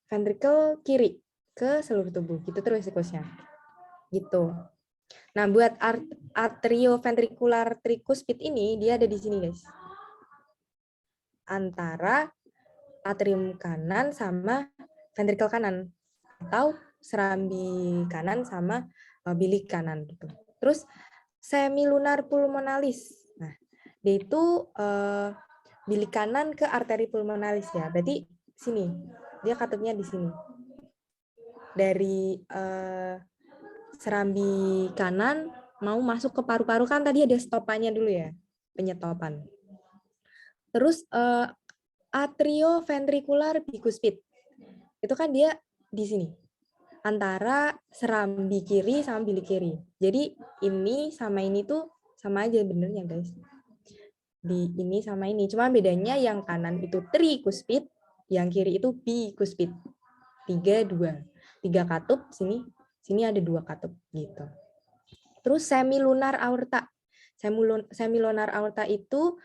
ventrikel kiri ke seluruh tubuh. Gitu terus siklusnya. Gitu. Nah, buat atrioventricular tricuspid ini, dia ada di sini, guys. Antara atrium kanan sama ventrikel kanan. Atau serambi kanan sama bilik kanan. Gitu. Terus, semilunar pulmonalis. Nah, dia itu bilik kanan ke arteri pulmonalis ya. Berarti sini. Dia katupnya di sini. Dari serambi kanan mau masuk ke paru-paru kan tadi ada stopannya dulu ya, penyetopan. Terus atrioventricular bicuspid. Itu kan dia di sini. Antara serambi kiri sama bilik kiri. Jadi ini sama ini tuh sama aja benernya guys. Di ini sama ini. Cuma bedanya yang kanan itu tricuspid, yang kiri itu bicuspid. 3 katup sini. Sini ada 2 katup gitu. Terus semilunar aorta. Semilunar aorta itu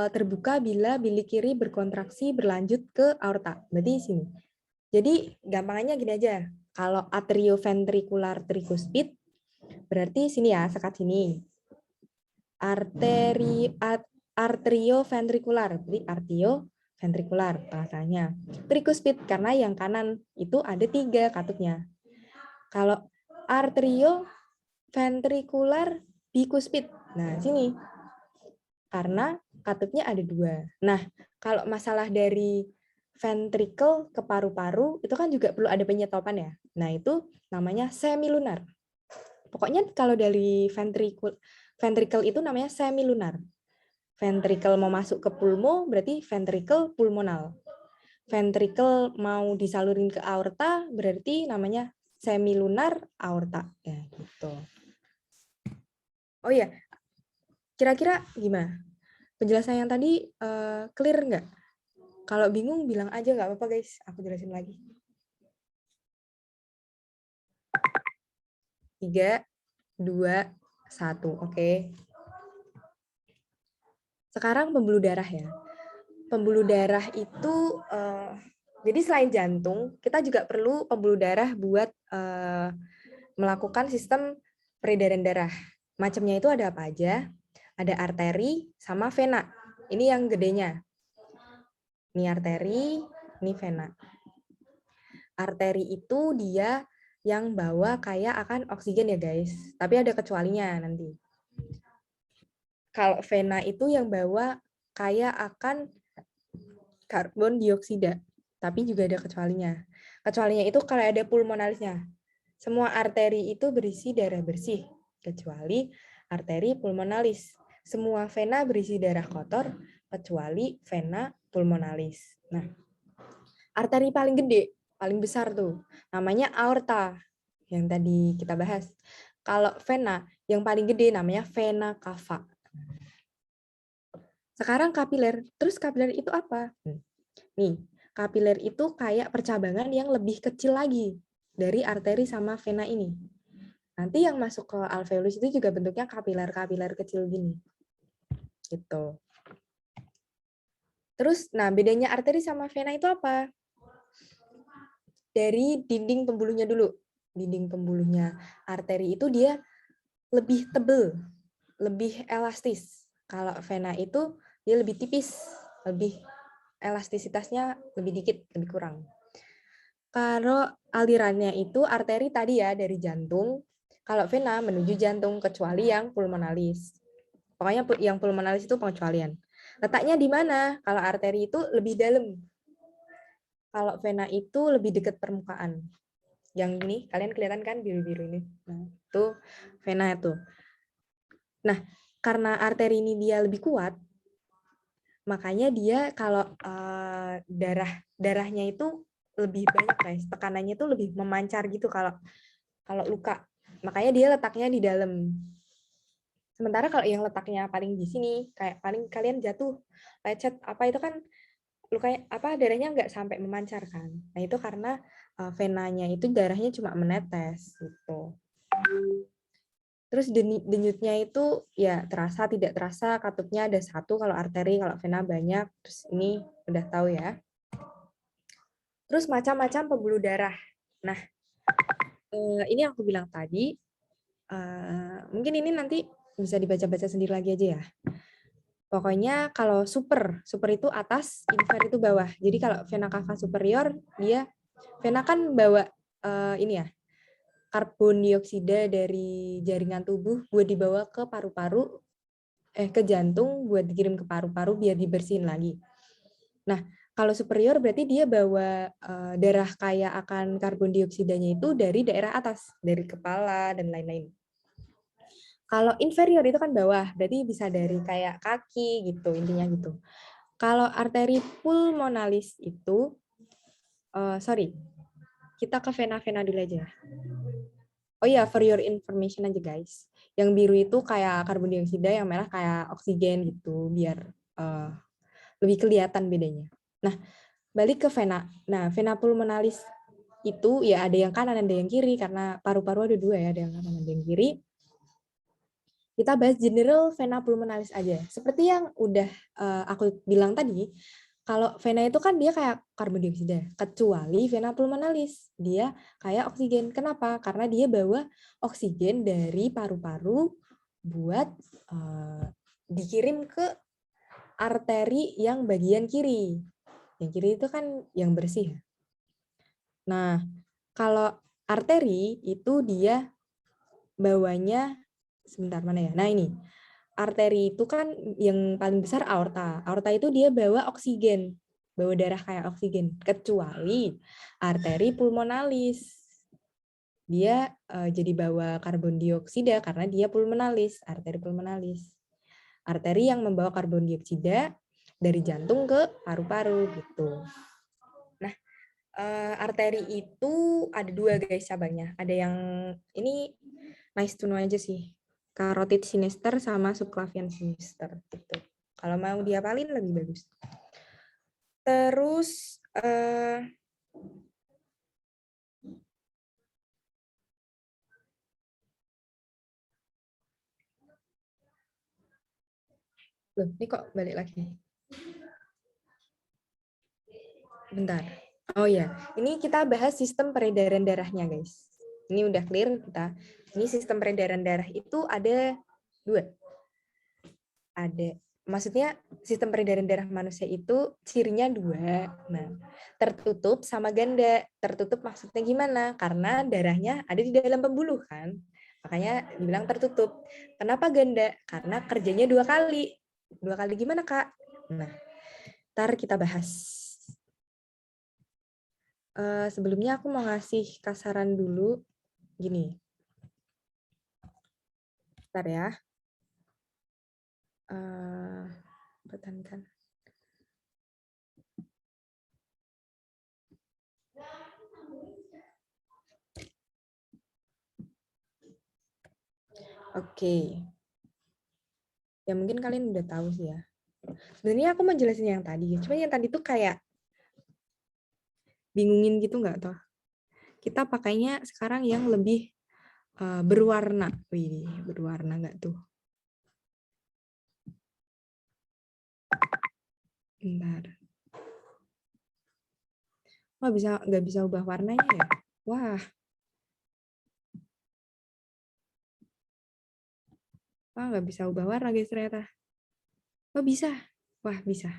terbuka bila bilik kiri berkontraksi berlanjut ke aorta. Berarti sini. Jadi gampangannya gini aja. Kalau atrioventricular tricuspid berarti sini ya, sekat sini. Arterioventricular, berarti arterioventricular bahasanya. Tricuspid karena yang kanan itu ada 3 katupnya. Kalau arterioventricular bicuspid, nah sini karena katupnya ada 2. Nah kalau masalah dari ventricle ke paru-paru itu kan juga perlu ada penyetopan ya. Nah itu namanya semilunar. Pokoknya kalau dari ventricle itu namanya semilunar. Ventricle mau masuk ke pulmo berarti ventricle pulmonal. Ventricle mau disalurin ke aorta berarti namanya semilunar aorta ya gitu. Oh ya, kira-kira gimana? Penjelasan yang tadi clear nggak? Kalau bingung bilang aja nggak apa-apa guys, aku jelasin lagi. 3, 2, 1, oke. Sekarang pembuluh darah ya. Pembuluh darah itu, jadi selain jantung, kita juga perlu pembuluh darah buat melakukan sistem peredaran darah. Macamnya itu ada apa aja? Ada arteri sama vena. Ini yang gedenya. Ini arteri, ini vena. Arteri itu dia yang bawa kayak akan oksigen ya guys. Tapi ada kecualinya nanti. Kalau vena itu yang bawa kayak akan karbon dioksida. Tapi juga ada kecualinya. Kecualinya itu kalau ada pulmonalisnya. Semua arteri itu berisi darah bersih. Kecuali arteri pulmonalis. Semua vena berisi darah kotor. Kecuali vena pulmonalis. Nah, arteri paling gede, paling besar tuh, namanya aorta. Yang tadi kita bahas. Kalau vena, yang paling gede namanya vena cava. Sekarang kapiler. Terus kapiler itu apa? Nih, kapiler itu kayak percabangan yang lebih kecil lagi dari arteri sama vena ini. Nanti yang masuk ke alveolus itu juga bentuknya kapiler-kapiler kecil gini. Gitu. Terus, nah bedanya arteri sama vena itu apa? Dari dinding pembuluhnya dulu. Dinding pembuluhnya arteri itu dia lebih tebel, lebih elastis. Kalau vena itu dia lebih tipis, lebih elastisitasnya lebih dikit, lebih kurang. Kalau alirannya itu arteri tadi ya dari jantung, kalau vena menuju jantung kecuali yang pulmonalis. Pokoknya yang pulmonalis itu pengecualian. Letaknya di mana? Kalau arteri itu lebih dalam. Kalau vena itu lebih dekat permukaan. Yang ini, kalian kelihatan kan biru-biru ini. Nah, itu vena itu. Nah, karena arteri ini dia lebih kuat, makanya dia kalau darahnya itu lebih banyak guys, tekanannya itu lebih memancar gitu kalau luka. Makanya dia letaknya di dalam. Sementara kalau yang letaknya paling di sini, kayak paling kalian jatuh, lecet apa itu kan lukanya apa darahnya nggak sampai memancar kan. Nah, itu karena venanya itu darahnya cuma menetes gitu. Terus denyutnya itu ya terasa tidak terasa, katupnya ada satu kalau arteri, kalau vena banyak. Terus ini udah tahu ya. Terus macam-macam pembuluh darah. Nah, ini yang aku bilang tadi. Mungkin ini nanti bisa dibaca-baca sendiri lagi aja ya. Pokoknya kalau super itu atas, infer itu bawah. Jadi kalau vena cava superior, dia vena kan bawa ini ya, karbon dioksida dari jaringan tubuh buat dibawa ke paru-paru, ke jantung buat dikirim ke paru-paru biar dibersihin lagi. Nah, kalau superior berarti dia bawa darah kaya akan karbon dioksidanya itu dari daerah atas, dari kepala dan lain-lain. Kalau inferior itu kan bawah, berarti bisa dari kayak kaki gitu, intinya gitu. Kalau arteri pulmonalis itu, kita ke vena-vena dulu aja. Oh iya, for your information aja guys. Yang biru itu kayak karbon dioksida, yang merah kayak oksigen gitu, biar lebih kelihatan bedanya. Nah, balik ke vena. Nah, vena pulmonalis itu ya ada yang kanan, ada yang kiri, karena paru-paru ada dua ya, ada yang kanan, ada yang kiri. Kita bahas general vena pulmonalis aja. Seperti yang udah aku bilang tadi, kalau vena itu kan dia kayak karbon dioksida, kecuali vena pulmonalis. Dia kayak oksigen. Kenapa? Karena dia bawa oksigen dari paru-paru buat dikirim ke arteri yang bagian kiri. Yang kiri itu kan yang bersih. Nah, kalau arteri itu dia bawanya, sebentar mana ya? Nah ini, arteri itu kan yang paling besar aorta. Aorta itu dia bawa oksigen, bawa darah kayak oksigen. Kecuali arteri pulmonalis. Dia jadi bawa karbon dioksida karena dia pulmonalis, arteri pulmonalis. Arteri yang membawa karbon dioksida dari jantung ke paru-paru gitu. Nah, arteri itu ada dua guys cabangnya. Ada yang ini nice to know aja sih. Carotid sinister sama subclavian sinister gitu. Kalau mau dihafalin lebih bagus. Terus loh, ini kok balik lagi. Bentar. Oh ya, ini kita bahas sistem peredaran darahnya, guys. Ini udah clear kita. Ini sistem peredaran darah itu ada dua. Ada, maksudnya sistem peredaran darah manusia itu cirinya dua. Nah, tertutup sama ganda. Tertutup maksudnya gimana? Karena darahnya ada di dalam pembuluh kan. Makanya dibilang tertutup. Kenapa ganda? Karena kerjanya dua kali. Dua kali gimana, Kak? Nah, ntar kita bahas. Sebelumnya aku mau ngasih kasaran dulu. Gini. Bentar ya. Pertahankan. Oke. Ya mungkin kalian udah tahu sih ya. Sebenarnya aku mau jelasin yang tadi. Cuma yang tadi tuh kayak bingungin gitu nggak toh? Kita pakainya sekarang yang lebih berwarna. Wih, berwarna nggak tuh? Bentar. Wah, nggak bisa ubah warnanya ya? Wah. Wah, nggak bisa ubah warna guys ternyata. Oh, bisa. Wah, bisa.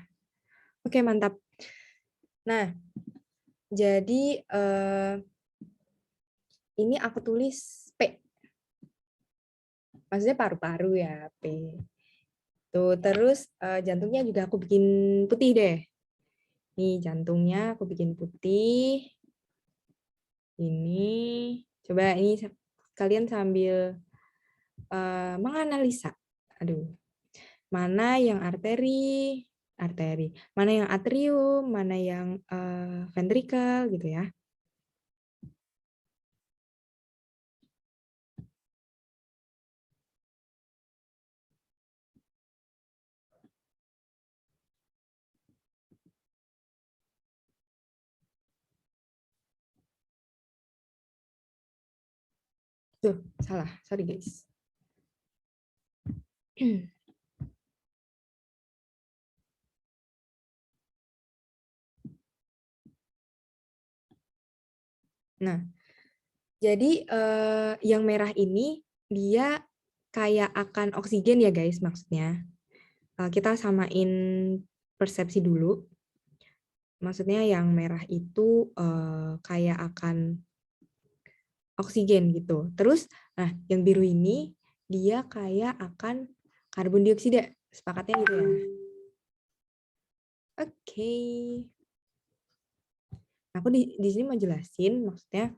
Oke, mantap. Nah, jadi ini aku tulis P. Maksudnya paru-paru ya, P. Tuh, terus jantungnya juga aku bikin putih deh. Nih, jantungnya aku bikin putih. Ini, coba ini kalian sambil menganalisa. Aduh, mana yang arteri, mana yang atrium, mana yang ventricle gitu ya. Tuh, salah. Sorry, guys. Nah, jadi yang merah ini dia kayak akan oksigen ya, guys, maksudnya. Kita samain persepsi dulu. Maksudnya yang merah itu kayak akan oksigen gitu. Terus, nah yang biru ini dia kayak akan karbon dioksida. Sepakatnya gitu ya. Oke. Aku di sini mau jelasin maksudnya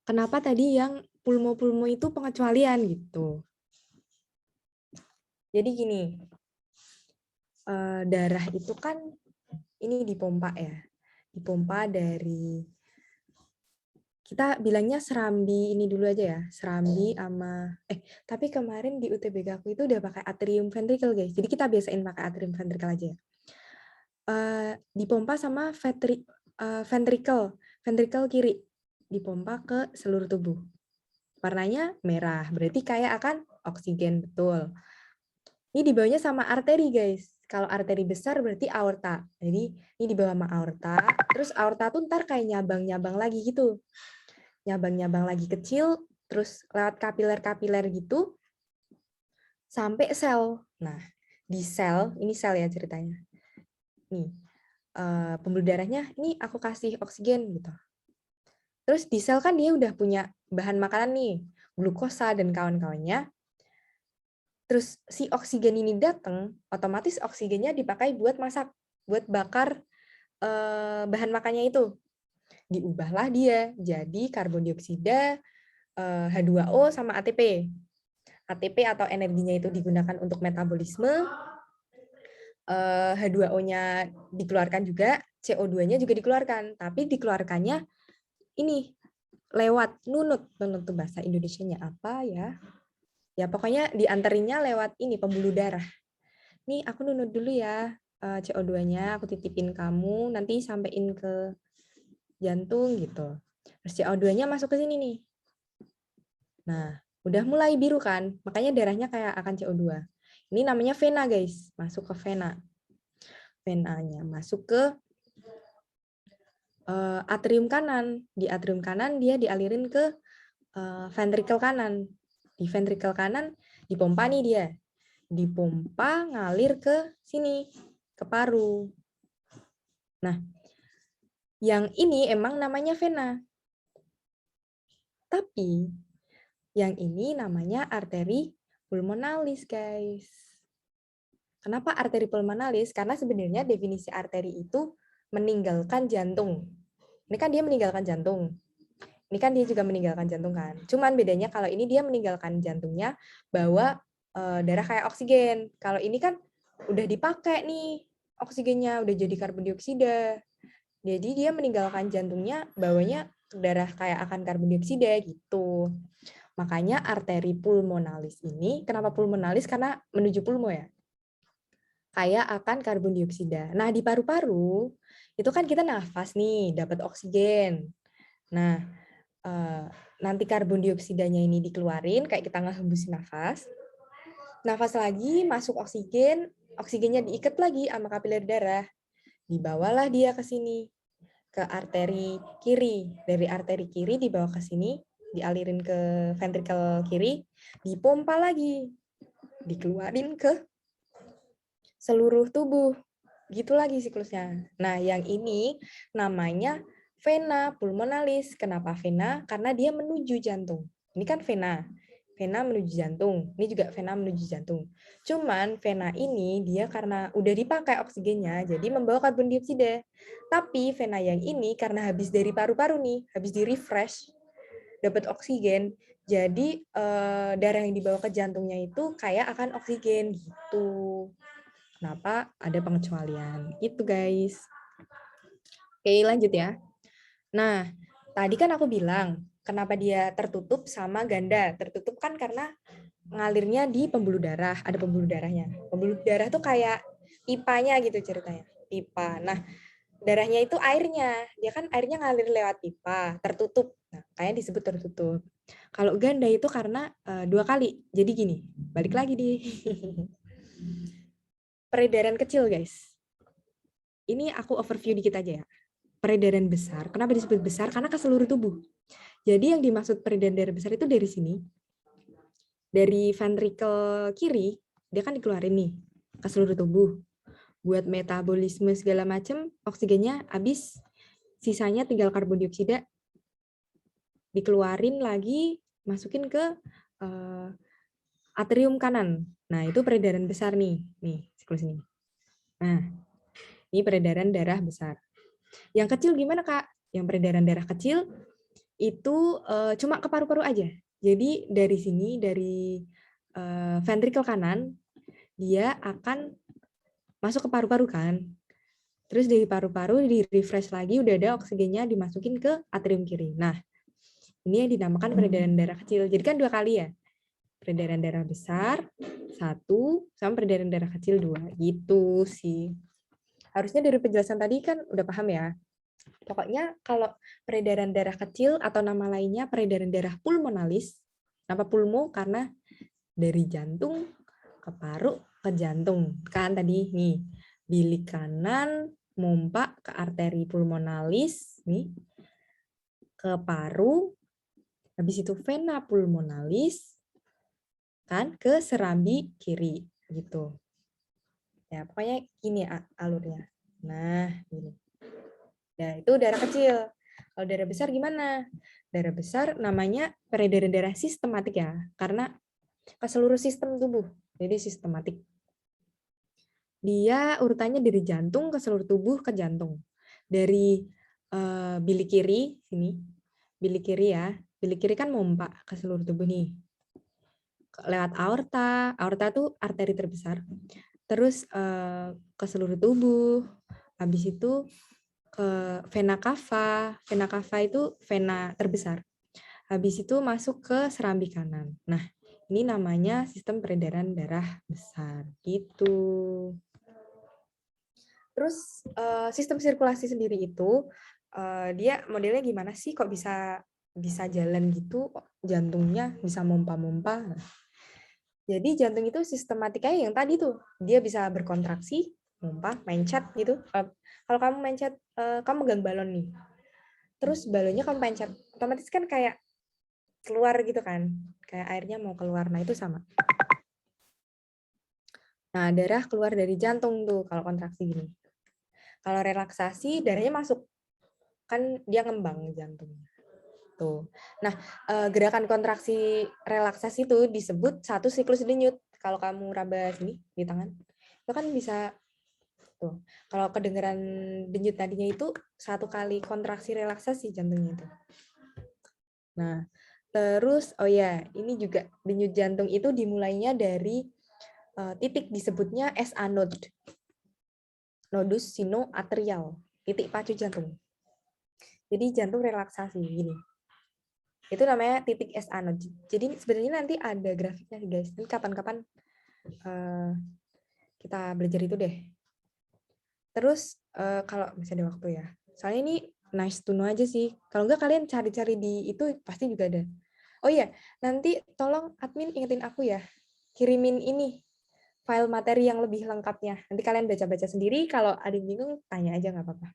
kenapa tadi yang pulmo-pulmo itu pengecualian gitu. Jadi gini, darah itu kan ini dipompa ya. Dipompa dari, kita bilangnya serambi ini dulu aja ya. Serambi sama, tapi kemarin di UTBK aku itu udah pakai atrium ventricle guys. Jadi kita biasain pakai atrium ventricle aja ya. Dipompa sama ventricle kiri. Dipompa ke seluruh tubuh. Warnanya merah, berarti kayak akan oksigen, betul. Ini di bawahnya sama arteri, guys. Kalau arteri besar berarti aorta. Jadi ini di bawah sama aorta. Terus aorta tuh ntar kayak nyabang-nyabang lagi gitu. Nyabang-nyabang lagi kecil, terus lewat kapiler-kapiler gitu, sampai sel. Nah, di sel, ini sel ya ceritanya. Nih, pembuluh darahnya, ini aku kasih oksigen gitu. Terus di sel kan dia udah punya bahan makanan nih, glukosa dan kawan-kawannya. Terus si oksigen ini datang, otomatis oksigennya dipakai buat masak, buat bakar bahan makannya itu. Diubahlah dia jadi karbon dioksida, H2O sama ATP. ATP atau energinya itu digunakan untuk metabolisme, H2O-nya dikeluarkan juga, CO2-nya juga dikeluarkan, tapi dikeluarkannya ini lewat nunut tuh bahasa Indonesianya apa ya? Ya pokoknya dianterinnya lewat ini pembuluh darah. Nih aku nunut dulu ya CO2-nya, aku titipin kamu, nanti sampein ke jantung gitu. Terus CO2-nya masuk ke sini nih. Nah, udah mulai biru kan, makanya darahnya kayak akan CO2. Ini namanya vena guys, masuk ke vena. Venanya masuk ke atrium kanan. Di atrium kanan dia dialirin ke ventricle kanan. Di ventricle kanan dipompa nih dia. Dipompa ngalir ke sini, ke paru. Nah, yang ini emang namanya vena. Tapi yang ini namanya arteri pulmonalis, guys. Kenapa arteri pulmonalis? Karena sebenarnya definisi arteri itu meninggalkan jantung. Ini kan dia meninggalkan jantung. Ini kan dia juga meninggalkan jantung kan. Cuman bedanya kalau ini dia meninggalkan jantungnya bawa darah kayak oksigen. Kalau ini kan udah dipakai nih oksigennya, udah jadi karbon dioksida. Jadi dia meninggalkan jantungnya bawanya darah kayak akan karbon dioksida gitu. Makanya arteri pulmonalis ini, kenapa pulmonalis? Karena menuju pulmo ya. kaya akan karbon dioksida. Nah, di paru-paru itu kan kita nafas nih, dapat oksigen. Nah, nanti karbon dioksidanya ini dikeluarin, kayak kita ngehembusin nafas. Nafas lagi, masuk oksigen, oksigennya diikat lagi sama kapiler darah. Dibawalah dia ke sini, ke arteri kiri. Dari arteri kiri dibawa ke sini, dialirin ke ventrikel kiri, dipompa lagi, dikeluarin ke seluruh tubuh. Gitu lagi siklusnya. Nah, yang ini namanya vena pulmonalis. Kenapa vena? Karena dia menuju jantung. Ini kan vena. Vena menuju jantung. Ini juga vena menuju jantung. Cuman vena ini dia karena udah dipakai oksigennya, jadi membawa karbon dioksida. Tapi vena yang ini karena habis dari paru-paru nih, habis di refresh, dapat oksigen, jadi darah yang dibawa ke jantungnya itu kayak akan oksigen gitu. Kenapa ada pengecualian? Itu guys. Oke, lanjut ya. Nah, tadi kan aku bilang kenapa dia tertutup sama ganda. Tertutup kan karena ngalirnya di pembuluh darah, ada pembuluh darahnya. Pembuluh darah tuh kayak pipanya gitu ceritanya. Pipa. Nah, darahnya itu airnya. Dia kan airnya ngalir lewat pipa, tertutup. Nah, kayak disebut tertutup. Kalau ganda itu karena 2 kali. Jadi gini, balik lagi di peredaran kecil, guys. Ini aku overview dikit aja ya. Peredaran besar. Kenapa disebut besar? Karena ke seluruh tubuh. Jadi yang dimaksud peredaran darah besar itu dari sini. Dari ventrikel kiri, dia kan dikeluarin nih ke seluruh tubuh. Buat metabolisme segala macam, oksigennya habis. Sisanya tinggal karbon dioksida dikeluarin lagi, masukin ke atrium kanan. Nah, itu peredaran besar nih. Nih, siklus ini. Nah, ini peredaran darah besar. Yang kecil gimana, Kak? Yang peredaran darah kecil itu cuma ke paru-paru aja. Jadi dari sini, dari ventrikel kanan, dia akan masuk ke paru-paru kan. Terus dari paru-paru di-refresh lagi, udah ada oksigennya dimasukin ke atrium kiri. Nah, ini yang dinamakan peredaran darah kecil. Jadi kan 2 kali ya. Peredaran darah besar, 1, sama peredaran darah kecil 2. Gitu sih. Harusnya dari penjelasan tadi kan udah paham ya. Pokoknya kalau peredaran darah kecil atau nama lainnya peredaran darah pulmonalis. Kenapa pulmo? Karena dari jantung ke paru ke jantung. Kan tadi nih, bilik kanan mompa ke arteri pulmonalis nih ke paru, habis itu vena pulmonalis kan ke serambi kiri gitu. Ya, pokoknya gini alurnya. Nah, gini. Nah, itu darah kecil. Kalau darah besar gimana? Darah besar namanya peredaran darah sistematik ya, karena ke seluruh sistem tubuh. Jadi sistematik. Dia urutannya dari jantung ke seluruh tubuh ke jantung. Dari bilik kiri sini. Bilik kiri ya. Bilik kiri kan mompa ke seluruh tubuh nih. Lewat aorta. Aorta tuh arteri terbesar. Terus ke seluruh tubuh. Habis itu ke vena cava. Vena cava itu vena terbesar. Habis itu masuk ke serambi kanan. Nah, ini namanya sistem peredaran darah besar. Gitu. Terus sistem sirkulasi sendiri itu dia modelnya gimana sih kok bisa jalan gitu, jantungnya bisa mompa-mompa. Jadi jantung itu sistematikanya yang tadi tuh, dia bisa berkontraksi, mompa, mencet gitu. Kalau kamu mencet, kamu megang balon nih. Terus balonnya kamu pencet, otomatis kan kayak keluar gitu kan. Kayak airnya mau keluar. Nah, itu sama. Nah, darah keluar dari jantung tuh kalau kontraksi gini. Kalau relaksasi, darahnya masuk. Kan dia ngembang jantungnya. Tuh. Nah, gerakan kontraksi relaksasi itu disebut satu siklus denyut. Kalau kamu raba sini di tangan, itu kan bisa tuh. Kalau kedengeran denyut tadinya itu 1 kali kontraksi relaksasi jantungnya itu. Nah, terus oh ya, ini juga denyut jantung itu dimulainya dari titik disebutnya SA node. Nodus sinoatrial, titik pacu jantung. Jadi jantung relaksasi gini. Itu namanya titik SA node. Jadi sebenarnya nanti ada grafiknya guys. Nanti kapan-kapan kita belajar itu deh. Terus kalau masih ada waktu ya. Soalnya ini nice to know aja sih. Kalau enggak kalian cari-cari di itu pasti juga ada. Oh iya, nanti tolong admin ingetin aku ya. Kirimin ini file materi yang lebih lengkapnya. Nanti kalian baca-baca sendiri. Kalau ada yang bingung, tanya aja nggak apa-apa.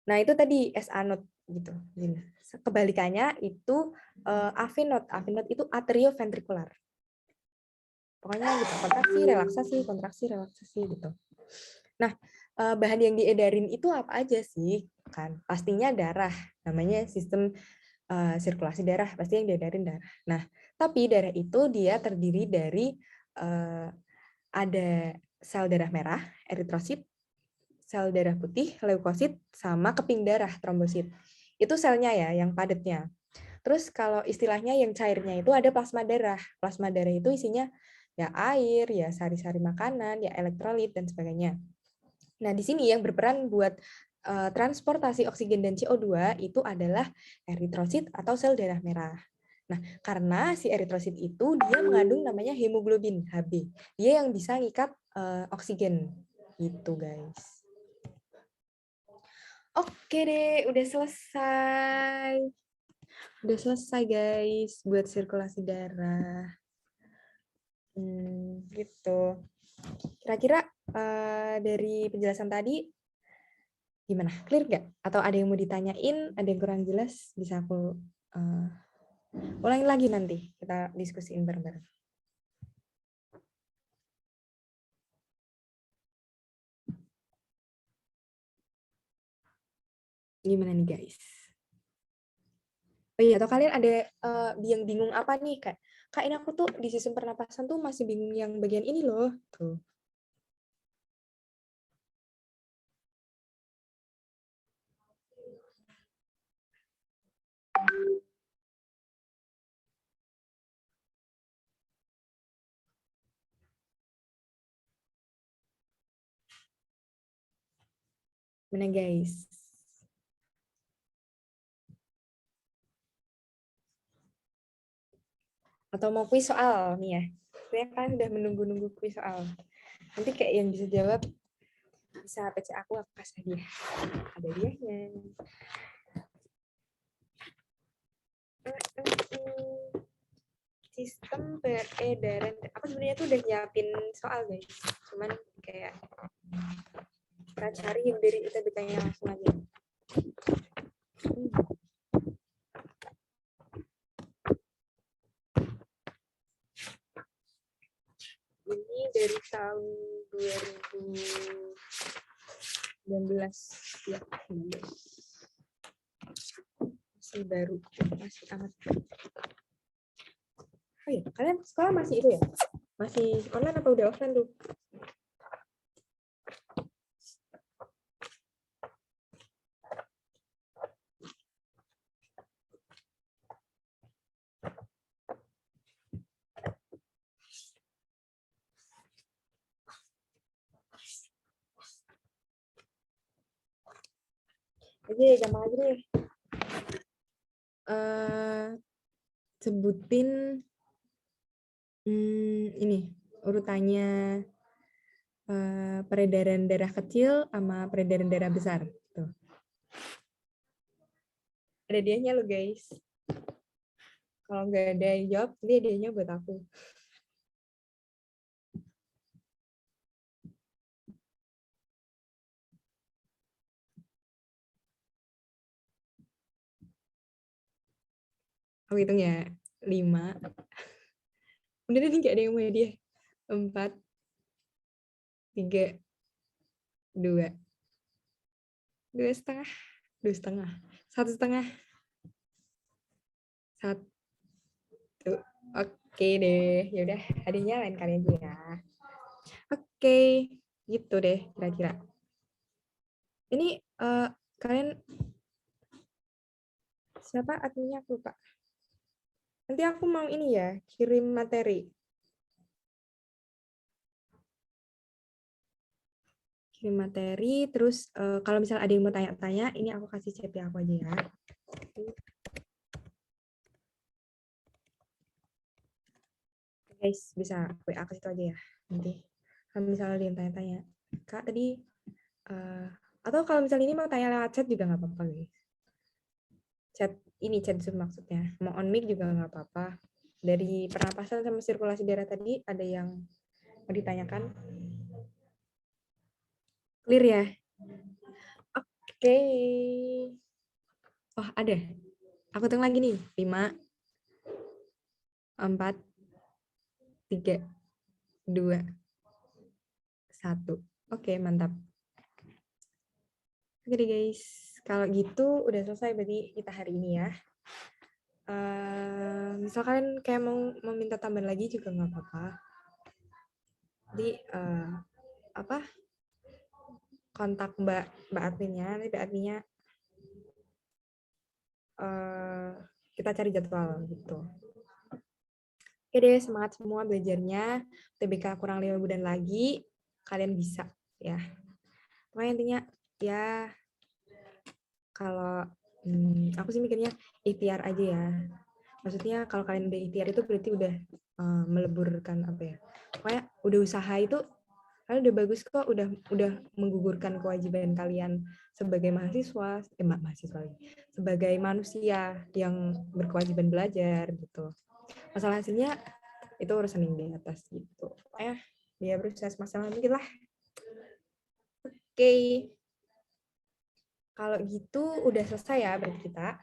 Nah, itu tadi SA note gitu. Gini. Kebalikannya itu AV note. AV note itu atrioventrikular. Pokoknya gitu, kontraksi, relaksasi gitu. Nah, bahan yang diedarin itu apa aja sih? Kan pastinya darah. Namanya sistem sirkulasi darah, pasti yang diedarin darah. Nah, tapi darah itu dia terdiri dari ada sel darah merah, eritrosit, sel darah putih, leukosit, sama keping darah, trombosit. Itu selnya ya, yang padatnya. Terus kalau istilahnya yang cairnya itu ada plasma darah. Plasma darah itu isinya ya air, ya sari-sari makanan, ya elektrolit, dan sebagainya. Nah, di sini yang berperan buat transportasi oksigen dan CO2 itu adalah eritrosit atau sel darah merah. Nah, karena si eritrosit itu dia mengandung namanya hemoglobin Hb. Dia yang bisa ngikat oksigen gitu, guys. Oke deh, udah selesai. Udah selesai, guys, buat sirkulasi darah. Gitu. Kira-kira dari penjelasan tadi gimana? Clear nggak? Atau ada yang mau ditanyain? Ada yang kurang jelas? Bisa aku ulangin lagi nanti. Kita diskusiin bareng-bareng. Gimana nih, guys? Oh iya, atau kalian ada yang bingung apa nih? Kak, ini aku tuh di sistem pernapasan tuh masih bingung yang bagian ini loh. Tuh. Mana, guys? Atau mau kuis soal nih ya? Saya kan udah menunggu-nunggu kuis soal. Nanti kayak yang bisa jawab bisa PC aku kasih hadiah. Ada hadiahnya. Sistem peredaran. Aku sebenarnya tuh udah nyiapin soal, guys. Cuman kayak kita cari yang dari UTBK-nya langsung aja. Ini dari tahun 2019 ya, 19. Masih baru, masih amat. Oh iya, kalian sekolah masih itu ya? Masih online apa udah offline tuh? Oke, gampang aja deh. Sebutin ini urutannya peredaran darah kecil sama peredaran darah besar. Tuh. Ada hadiahnya lo, guys. Kalau nggak ada yang jawab, dia hadiahnya buat aku. Aku hitung ya. 5. Udah nih nggak ada yang mau hadiah. 4, 3, 2, 2,5, 2,5, 1,5, 1. Oke deh, yaudah hadiahnya lain kali aja ya. Oke, gitu deh kira-kira. Ini kalian siapa adminnya aku lupa. Nanti aku mau ini ya, kirim materi. Kirim materi, terus kalau misal ada yang mau tanya-tanya, ini aku kasih chat aku aja ya. Guys, bisa WA ke situ aja ya nanti. Kalau misalnya ada yang tanya-tanya, Kak tadi, atau kalau misalnya ini mau tanya lewat chat juga nggak apa-apa guys. Chat Zoom maksudnya. Mau on mic juga nggak apa-apa. Dari pernapasan sama sirkulasi darah tadi ada yang mau ditanyakan? Clear ya? Oke. Oh, ada. Aku hitung lagi nih. 5, 4, 3, 2, 1. Oke, mantap. Oke deh guys. Kalau gitu udah selesai berarti kita hari ini ya. Misalkan kayak mau minta tambahan lagi juga nggak apa-apa. Jadi apa? Kontak Mbak adminnya, nanti Mbak adminnya kita cari jadwal gitu. Oke deh, semangat semua belajarnya. TBK kurang 5 bulan lagi, kalian bisa ya. Pokoknya intinya ya kalau aku sih mikirnya ikhtiar aja ya. Maksudnya kalau kalian udah ikhtiar itu berarti udah meleburkan apa ya? Pokoknya udah usaha itu kalian udah bagus kok, udah menggugurkan kewajiban kalian sebagai mahasiswa, sebagai manusia yang berkewajiban belajar gitu. Masalah hasilnya itu urusan yang di atas gitu. Pokoknya dia berusaha semaksimal mungkin lah. Oke. Kalau gitu udah selesai ya berarti kita.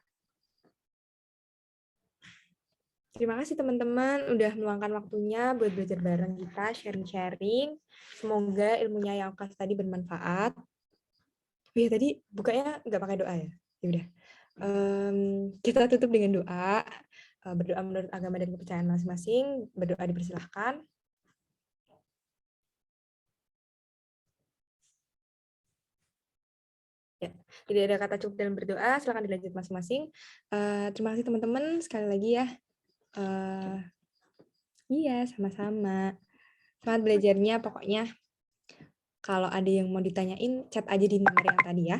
Terima kasih teman-teman udah meluangkan waktunya buat belajar bareng kita, sharing-sharing. Semoga ilmunya yang aku kasih tadi bermanfaat. Oh iya, tadi bukanya nggak pakai doa ya? Ya udah. Kita tutup dengan doa. Berdoa menurut agama dan kepercayaan masing-masing. Berdoa dipersilahkan. Ya, tidak ada kata cukup dalam berdoa. Silakan dilanjut masing-masing. Terima kasih teman-teman. Sekali lagi ya. Iya, sama-sama. Semangat belajarnya pokoknya. Kalau ada yang mau ditanyain, chat aja di nomor yang tadi ya.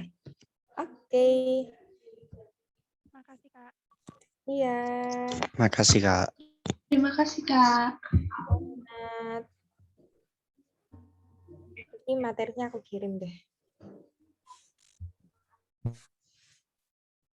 Oke. Makasih, Kak. Iya. Makasih, Kak. Terima kasih, Kak. Selamat. Ini materinya aku kirim deh.